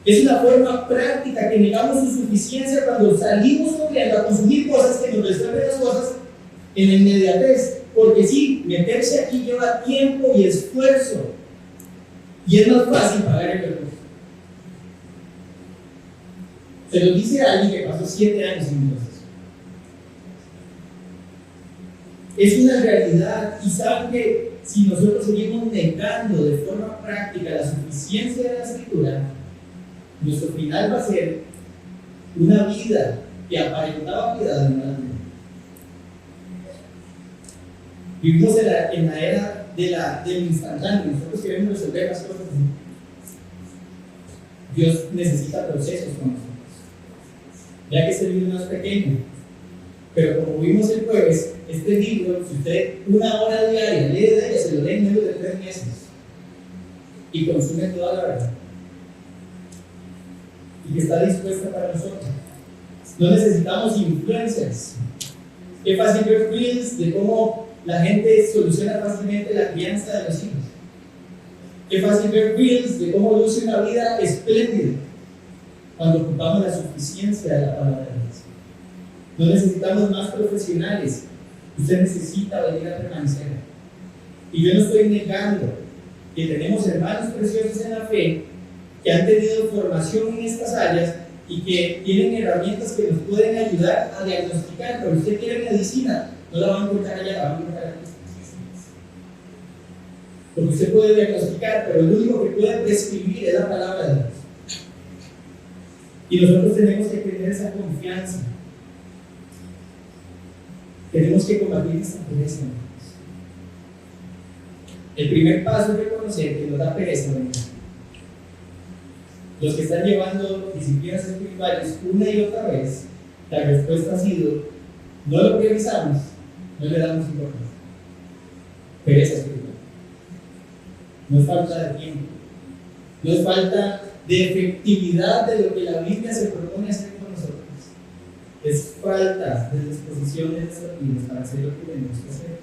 Es una forma práctica que negamos su suficiencia cuando salimos corriendo a consumir cosas que nos resuelven las cosas en la inmediatez. Porque sí, meterse aquí lleva tiempo y esfuerzo. Y es más fácil pagar el recurso. Se lo dice a alguien que pasó 7 años sin un proceso. Es una realidad, y saben que si nosotros seguimos negando de forma práctica la suficiencia de la Escritura, nuestro final va a ser una vida que aparentaba piedad en la vida. Vivimos en la era del instantáneo. Nosotros queremos resolver las cosas así. Dios necesita procesos con nosotros. Ya que este libro no es pequeño, pero como vimos el jueves, este libro, si usted 1 hora diaria lee de ella, se lo lee en menos de 3 meses y consume toda la verdad. Y que está dispuesta para nosotros. No necesitamos influencers. Qué fácil ver reels de cómo la gente soluciona fácilmente la crianza de los hijos. Qué fácil ver reels de cómo luce una vida espléndida cuando ocupamos la suficiencia de la palabra de Dios. No necesitamos más profesionales. Usted necesita venir a permanecer. Y yo no estoy negando que tenemos hermanos preciosos en la fe que han tenido formación en estas áreas y que tienen herramientas que nos pueden ayudar a diagnosticar. Pero usted quiere medicina, no la van a encontrar allá, la van a encontrar aquí. Porque usted puede diagnosticar, pero lo único que puede prescribir es la palabra de Dios. Y nosotros tenemos que tener esa confianza. Tenemos que combatir esta pereza. El primer paso es reconocer que nos da pereza. Los que están llevando disciplinas espirituales una y otra vez, la respuesta ha sido: no lo priorizamos, no le damos importancia. Pereza espiritual. No es falta de tiempo, no es falta de efectividad de lo que la Biblia se propone hacer con nosotros. Es falta de disposición de nuestras vidas para hacer lo que tenemos que hacer.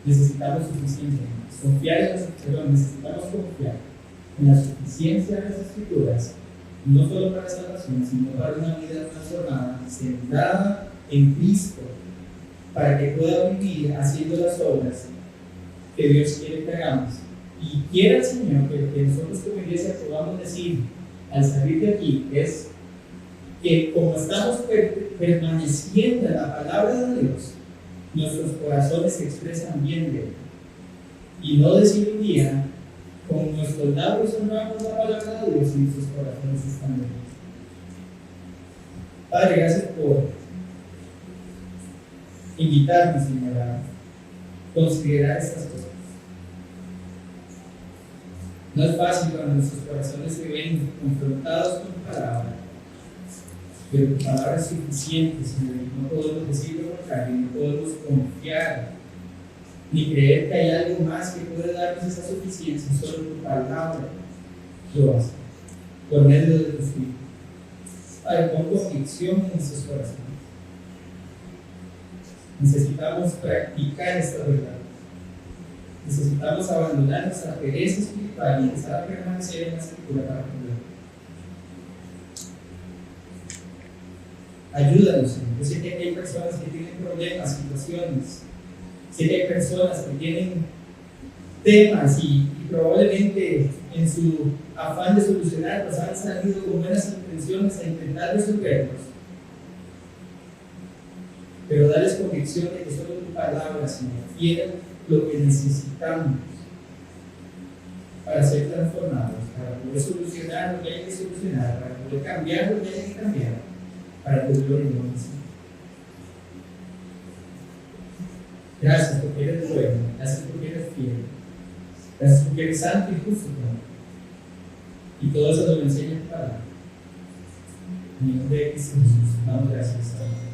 Necesitamos suficiencia. Necesitamos confiar en la suficiencia de las Escrituras, no solo para salvación, sino para una vida transformada, centrada en Cristo, para que pueda vivir haciendo las obras que Dios quiere que hagamos. Y quiera el Señor que nosotros como iglesia podamos decir al salir de aquí es que como estamos permaneciendo en la palabra de Dios, nuestros corazones se expresan bien de Él. Y no decir un día, con nuestros labios honramos la palabra de Dios y nuestros corazones están bien. Padre, gracias por invitarnos, Señor, a considerar estas cosas. No es fácil cuando nuestros corazones se ven confrontados con tu palabra, pero tu palabra es suficiente, Señor, y no podemos decir lo contrario, no podemos confiar ni creer que hay algo más que puede darnos esa suficiencia. Solo tu palabra lo hace, por medio de tu Espíritu. Padre, pon convicción en nuestros corazones. Necesitamos practicar esta verdad. Necesitamos abandonar nuestra pereza espiritual y empezar a permanecer en la Escritura para poder. Ayúdanos, Señor. Yo sé que hay personas que tienen problemas, situaciones. Sé que hay personas que tienen temas y probablemente en su afán de solucionarlos han salido con buenas intenciones a intentar resolverlos. Pero darles convicción de que solo tu palabra, Señor, tiene lo que necesitamos para ser transformados, para poder solucionar lo que hay que solucionar, para poder cambiar lo que hay que cambiar para tu gloria y honra, Señor. Gracias porque eres bueno, gracias porque eres fiel, gracias porque eres santo y justo, Señor. Y todo eso nos lo enseña tu palabra. En el nombre de Cristo Jesús, damos gracias, Señor.